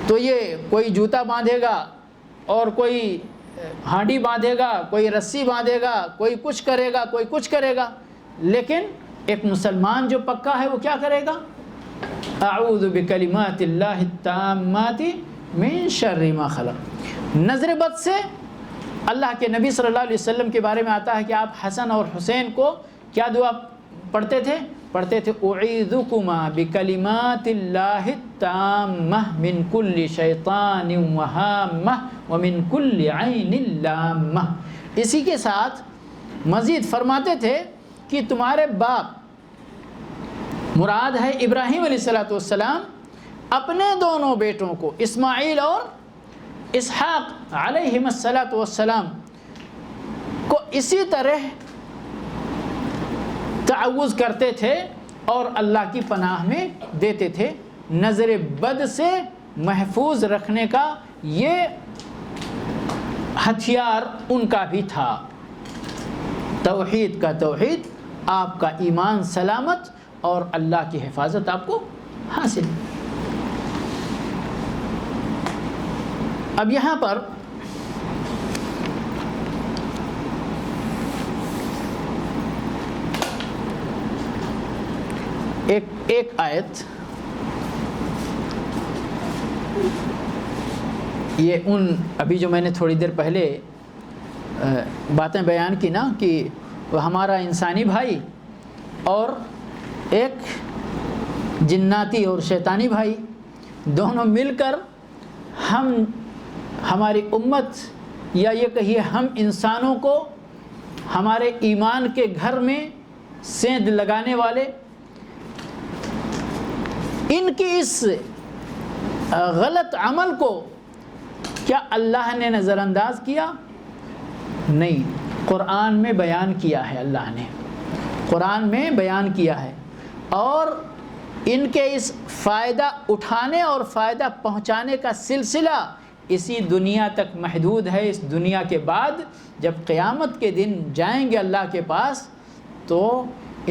تو یہ کوئی جوتا باندھے گا اور کوئی ہانڈی باندھے گا، کوئی رسی باندھے گا، کوئی کچھ کرے گا، کوئی کچھ کرے گا، لیکن ایک مسلمان جو پکا ہے وہ کیا کرے گا؟ اعوذ بکلمات اللہ التامات من شر ما خلق۔ نظر بد سے اللہ کے نبی صلی اللہ علیہ وسلم کے بارے میں آتا ہے کہ آپ حسن اور حسین کو کیا دعا پڑھتے تھے؟ اعیذکما بکلمات اللہ التامہ من کل شیطان وہامہ ومن کل عین لامہ۔ اسی کے ساتھ مزید فرماتے تھے کہ تمہارے باپ مراد ہے ابراہیم علیہ السلام اپنے دونوں بیٹوں کو اسماعیل اور اسحاق علیہم السلام کو اسی طرح تعوذ کرتے تھے اور اللہ کی پناہ میں دیتے تھے۔ نظر بد سے محفوظ رکھنے کا یہ ہتھیار ان کا بھی تھا۔ توحید کا توحید، آپ کا ایمان سلامت اور اللہ کی حفاظت آپ کو حاصل۔ اب یہاں پر ایک آیت، یہ ان ابھی جو میں نے تھوڑی دیر پہلے باتیں بیان کی نا کہ وہ ہمارا انسانی بھائی اور ایک جناتی اور شیطانی بھائی دونوں مل کر ہماری امت یا یہ کہیے ہم انسانوں کو ہمارے ایمان کے گھر میں سیندھ لگانے والے، ان کی اس غلط عمل کو کیا اللہ نے نظر انداز کیا؟ نہیں، قرآن میں بیان کیا ہے، اللہ نے قرآن میں بیان کیا ہے، اور ان کے اس فائدہ اٹھانے اور فائدہ پہنچانے کا سلسلہ اسی دنیا تک محدود ہے۔ اس دنیا کے بعد جب قیامت کے دن جائیں گے اللہ کے پاس تو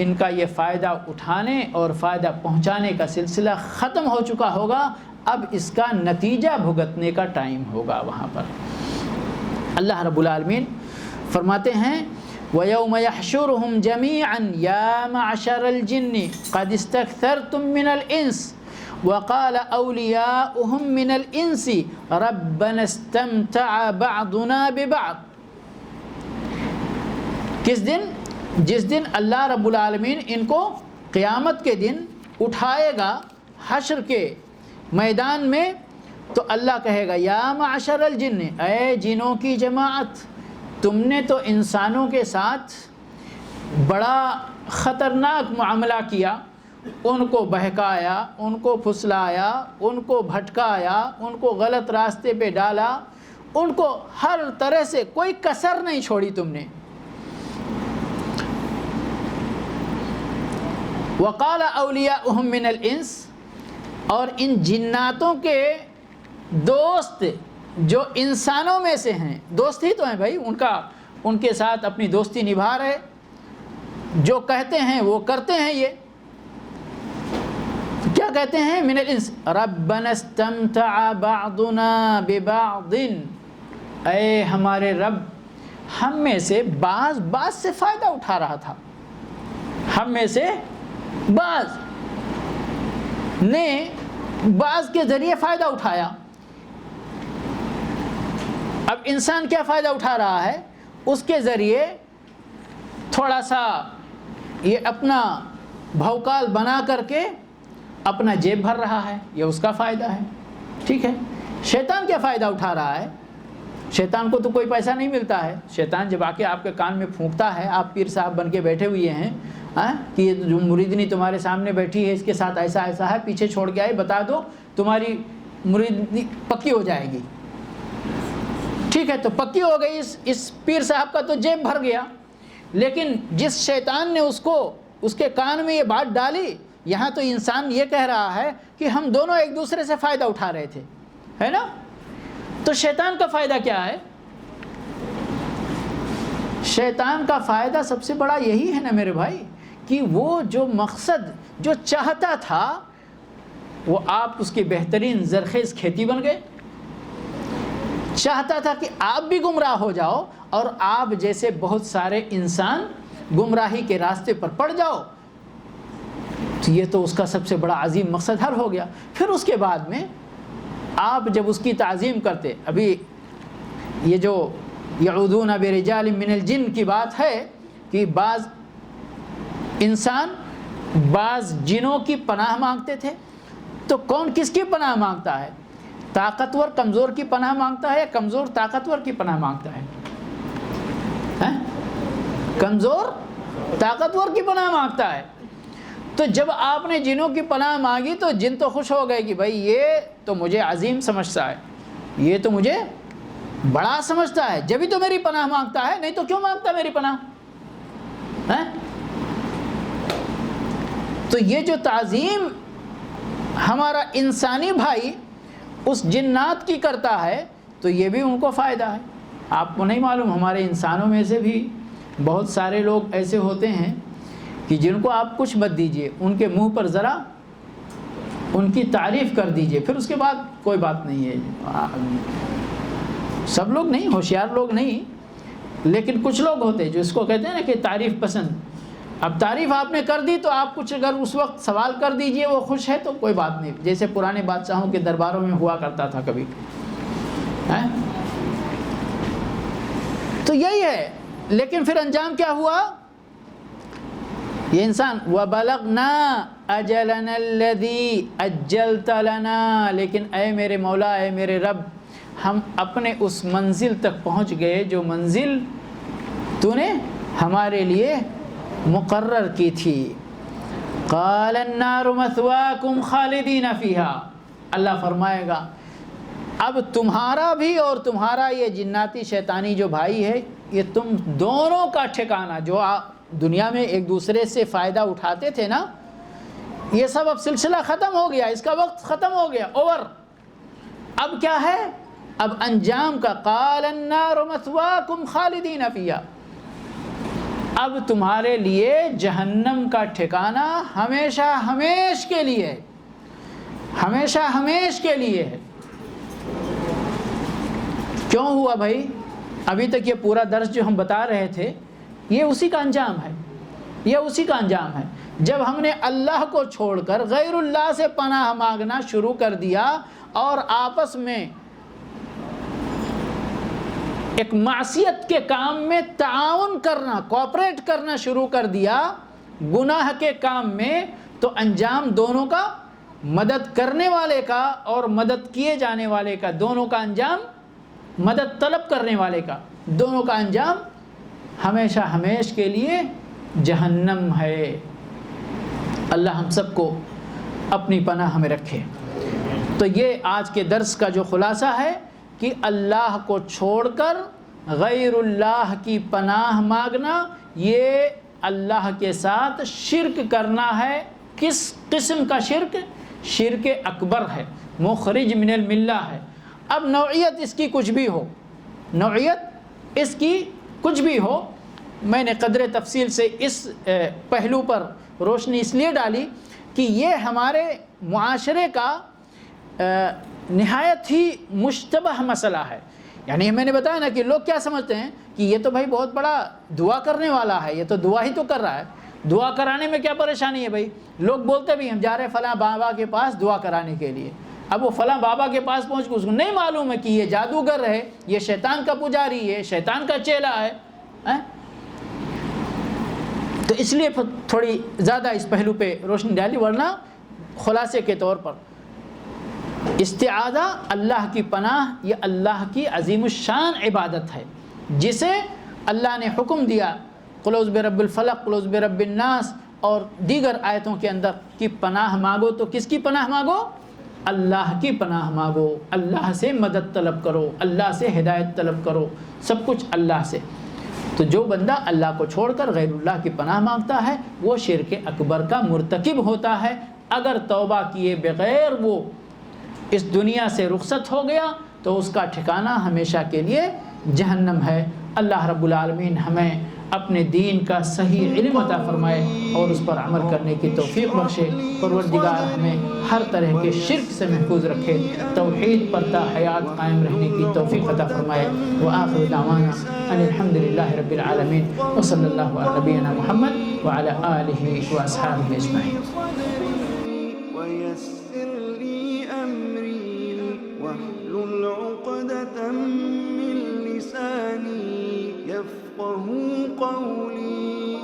ان کا یہ فائدہ اٹھانے اور فائدہ پہنچانے کا سلسلہ ختم ہو چکا ہوگا، اب اس کا نتیجہ بھگتنے کا ٹائم ہوگا وہاں پر۔ اللہ رب العالمین فرماتے ہیں وَيَوْمَ يَحْشُرُهُمْ جَمِيعًا يَا مَعْشَرَ الْجِنِّ قَدِ اسْتَكْثَرْتُم مِّنَ الْإِنسِ وَقَالَ أَوْلِيَاؤُهُم مِّنَ الْإِنسِ رَبَّنَا اسْتَمْتَعَ بَعْضُنَا بِبَعْضٍ۔ جس دن اللہ رب العالمین ان کو قیامت کے دن اٹھائے گا حشر کے میدان میں، تو اللہ کہے گا یا معشر الجن، اے جنوں کی جماعت، تم نے تو انسانوں کے ساتھ بڑا خطرناک معاملہ کیا، ان کو بہکایا، ان کو پھسلایا، ان کو بھٹکایا، ان کو غلط راستے پہ ڈالا، ان کو ہر طرح سے کوئی کسر نہیں چھوڑی تم نے۔ وقال اولیاؤہم من الانس، اور ان جناتوں کے دوست جو انسانوں میں سے ہیں، دوست ہی تو ہیں بھائی، ان کے ساتھ اپنی دوستی نبھا رہے، جو کہتے ہیں وہ کرتے ہیں۔ یہ کیا کہتے ہیں؟ من الانس ربنا استمتع بعضنا ببعض، اے ہمارے رب، ہم میں سے بعض سے فائدہ اٹھا رہا تھا، ہم میں سے بعض نے بعض کے ذریعے فائدہ اٹھایا۔ اب انسان کیا فائدہ اٹھا رہا ہے؟ اس کے ذریعے تھوڑا سا یہ اپنا بھوکال بنا کر کے اپنا جیب بھر رہا ہے، یہ اس کا فائدہ ہے، ٹھیک ہے۔ شیطان کیا فائدہ اٹھا رہا ہے؟ شیطان کو تو کوئی پیسہ نہیں ملتا ہے۔ شیطان جب آ کے آپ کے کان میں پھونکتا ہے، آپ پیر صاحب بن کے بیٹھے ہوئے ہیں کہ یہ جو مریدنی تمہارے سامنے بیٹھی ہے اس کے ساتھ ایسا ایسا ہے، پیچھے چھوڑ کے آئے، بتا دو، تمہاری مریدنی پکی ہو جائے گی، ٹھیک ہے۔ تو پکی ہو گئی، اس پیر صاحب کا تو جیب بھر گیا۔ لیکن جس شیطان نے اس کے کان میں یہ بات ڈالی، یہاں تو انسان یہ کہہ رہا ہے کہ ہم دونوں ایک دوسرے سے فائدہ اٹھا رہے تھے، ہے نا؟ تو شیطان کا فائدہ کیا ہے؟ شیطان کا فائدہ سب سے بڑا یہی ہے نا میرے بھائی، کہ وہ جو مقصد جو چاہتا تھا وہ آپ اس کی بہترین زرخیز کھیتی بن گئے۔ چاہتا تھا کہ آپ بھی گمراہ ہو جاؤ اور آپ جیسے بہت سارے انسان گمراہی کے راستے پر پڑ جاؤ، تو یہ تو اس کا سب سے بڑا عظیم مقصد حل ہو گیا۔ پھر اس کے بعد میں آپ جب اس کی تعظیم کرتے، ابھی یہ جو یعوذون برجال من الجن کی بات ہے کہ بعض انسان بعض جنوں کی پناہ مانگتے تھے، تو کون کس کی پناہ مانگتا ہے؟ طاقتور کمزور کی پناہ مانگتا ہے یا کمزور طاقتور کی پناہ مانگتا ہے؟ کمزور طاقتور کی پناہ مانگتا ہے۔ تو جب آپ نے جنوں کی پناہ مانگی تو جن تو خوش ہو گئے کہ بھائی یہ تو مجھے عظیم سمجھتا ہے، یہ تو مجھے بڑا سمجھتا ہے، جبھی تو میری پناہ مانگتا ہے، نہیں تو کیوں مانگتا میری پناہ؟ تو یہ جو تعظیم ہمارا انسانی بھائی اس جنات کی کرتا ہے تو یہ بھی ان کو فائدہ ہے۔ آپ کو نہیں معلوم، ہمارے انسانوں میں سے بھی بہت سارے لوگ ایسے ہوتے ہیں کہ جن کو آپ کچھ مت دیجئے، ان کے منہ پر ذرا ان کی تعریف کر دیجئے، پھر اس کے بعد کوئی بات نہیں ہے۔ سب لوگ نہیں، ہوشیار لوگ نہیں، لیکن کچھ لوگ ہوتے جو اس کو کہتے ہیں نا کہ تعریف پسند۔ اب تعریف آپ نے کر دی تو آپ کچھ اگر اس وقت سوال کر دیجئے، وہ خوش ہے تو کوئی بات نہیں، جیسے پرانے بادشاہوں کے درباروں میں ہوا کرتا تھا کبھی۔ تو یہی ہے، لیکن پھر انجام کیا ہوا؟ یہ انسان وَبَلَغْنَا أَجَلَنَا الَّذِي أَجَّلْتَ لَنَا، لیکن اے میرے مولا، اے میرے رب، ہم اپنے اس منزل تک پہنچ گئے جو منزل تو نے ہمارے لیے مقرر کی تھی۔ قَالَ النَّارُ مَثْوَاكُمْ خَالِدِينَ فِيهَا، اللہ فرمائے گا اب تمہارا بھی اور تمہارا یہ جناتی شیطانی جو بھائی ہے، یہ تم دونوں کا ٹھکانہ، جو دنیا میں ایک دوسرے سے فائدہ اٹھاتے تھے نا، یہ سب اب سلسلہ ختم ہو گیا، اس کا وقت ختم ہو گیا، اوور۔ اب کیا ہے؟ اب انجام کا قال النار مثواکم خالدین فیہا، اب تمہارے لیے جہنم کا ٹھکانہ ہمیشہ ہمیش کے لیے، ہمیشہ ہمیش کے لیے ہے۔ کیوں ہوا بھائی؟ ابھی تک یہ پورا درس جو ہم بتا رہے تھے یہ اسی کا انجام ہے، یہ اسی کا انجام ہے۔ جب ہم نے اللہ کو چھوڑ کر غیر اللہ سے پناہ مانگنا شروع کر دیا اور آپس میں ایک معصیت کے کام میں تعاون کرنا، کوآپریٹ کرنا شروع کر دیا گناہ کے کام میں، تو انجام دونوں کا، مدد کرنے والے کا اور مدد کیے جانے والے کا، دونوں کا انجام، مدد طلب کرنے والے کا دونوں کا انجام ہمیشہ ہمیش کے لیے جہنم ہے۔ اللہ ہم سب کو اپنی پناہ میں رکھے۔ تو یہ آج کے درس کا جو خلاصہ ہے کہ اللہ کو چھوڑ کر غیر اللہ کی پناہ مانگنا یہ اللہ کے ساتھ شرک کرنا ہے۔ کس قسم کا شرک؟ شرک اکبر ہے، مخرج من الملہ ہے۔ اب نوعیت اس کی کچھ بھی ہو، نوعیت اس کی کچھ بھی ہو، میں نے قدر تفصیل سے اس پہلو پر روشنی اس لیے ڈالی کہ یہ ہمارے معاشرے کا نہایت ہی مشتبہ مسئلہ ہے۔ یعنی میں نے بتایا نا کہ لوگ کیا سمجھتے ہیں کہ یہ تو بھائی بہت بڑا دعا کرنے والا ہے، یہ تو دعا ہی تو کر رہا ہے، دعا کرانے میں کیا پریشانی ہے بھائی؟ لوگ بولتے بھی ہم جا رہے ہیں فلاں بابا کے پاس دعا کرانے کے لیے۔ اب وہ فلاں بابا کے پاس پہنچ کے اس کو نہیں معلوم ہے کہ یہ جادوگر ہے، یہ شیطان کا پجاری ہے، شیطان کا چیلا ہے۔ تو اس لیے تھوڑی زیادہ اس پہلو پہ روشنی ڈالی، ورنہ خلاصے کے طور پر استعاذہ اللہ کی پناہ یہ اللہ کی عظیم الشان عبادت ہے، جسے اللہ نے حکم دیا قل اعوذ برب الفلق، قل اعوذ برب الناس اور دیگر آیتوں کے اندر کہ پناہ مانگو تو کس کی پناہ مانگو؟ اللہ کی پناہ مانگو، اللہ سے مدد طلب کرو، اللہ سے ہدایت طلب کرو، سب کچھ اللہ سے۔ تو جو بندہ اللہ کو چھوڑ کر غیر اللہ کی پناہ مانگتا ہے وہ شرک اکبر کا مرتکب ہوتا ہے۔ اگر توبہ کیے بغیر وہ اس دنیا سے رخصت ہو گیا تو اس کا ٹھکانہ ہمیشہ کے لیے جہنم ہے۔ اللہ رب العالمین ہمیں اپنے دین کا صحیح علم عطا فرمائے اور اس پر عمل کرنے کی توفیق بخشے۔ پروردگار ہمیں ہر طرح کے شرک سے محفوظ رکھے، توحید پر تا حیات قائم رہنے کی توفیق عطا فرمائے۔ وآخر دعوانا ان الحمدللہ رب العالمین وصلی اللہ علی نبینا محمد وعلی آلہ واصحابہ اجمعین۔ ويسر لي أمري واحلل عقدة من لساني يفقه قولي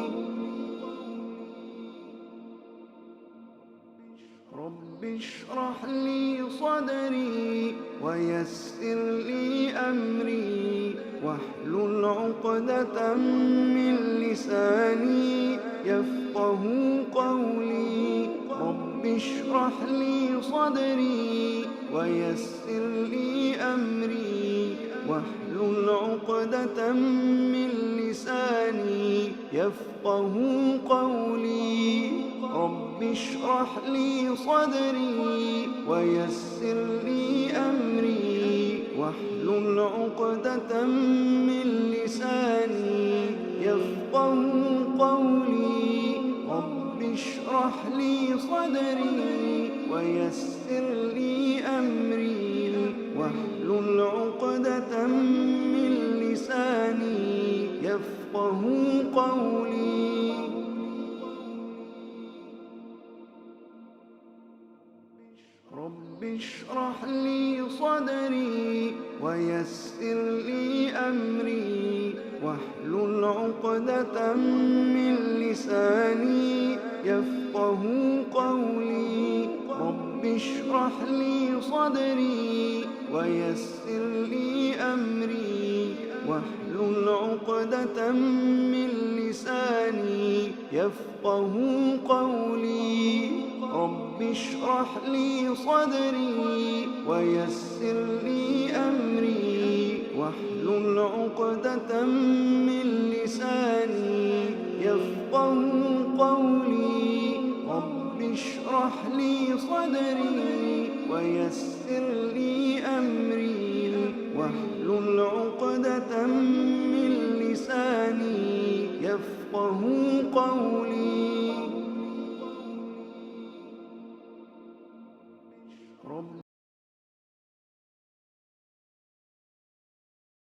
رب اشرح لي صدري ويسر لي أمري واحلل عقدة من لساني يفقه قولي رب اشرح لي صدري ويسر لي أمري واحلل عقدة من لساني يفقه قولي رب اشرح لي صدري ويسر لي أمري واحلل عقدة من لساني يفقه قولي رب اشرح لي صدري ويسر لي أمري واحلل عقدة من لساني يفقه قولي رب اشرح لي صدري ويسر لي أمري واحلل عقدة من لساني يفقه قولي رب اشرح لي صدري ويسر لي أمري واحلل عقدة من لساني يفقه قولي رب اشرح لي صدري ويسر لي أمري واحلل عقدة من لساني يفقه قولي رب اشرح لي صدري ويسر لي أمري واحلل عقدة من لساني يفقه قولي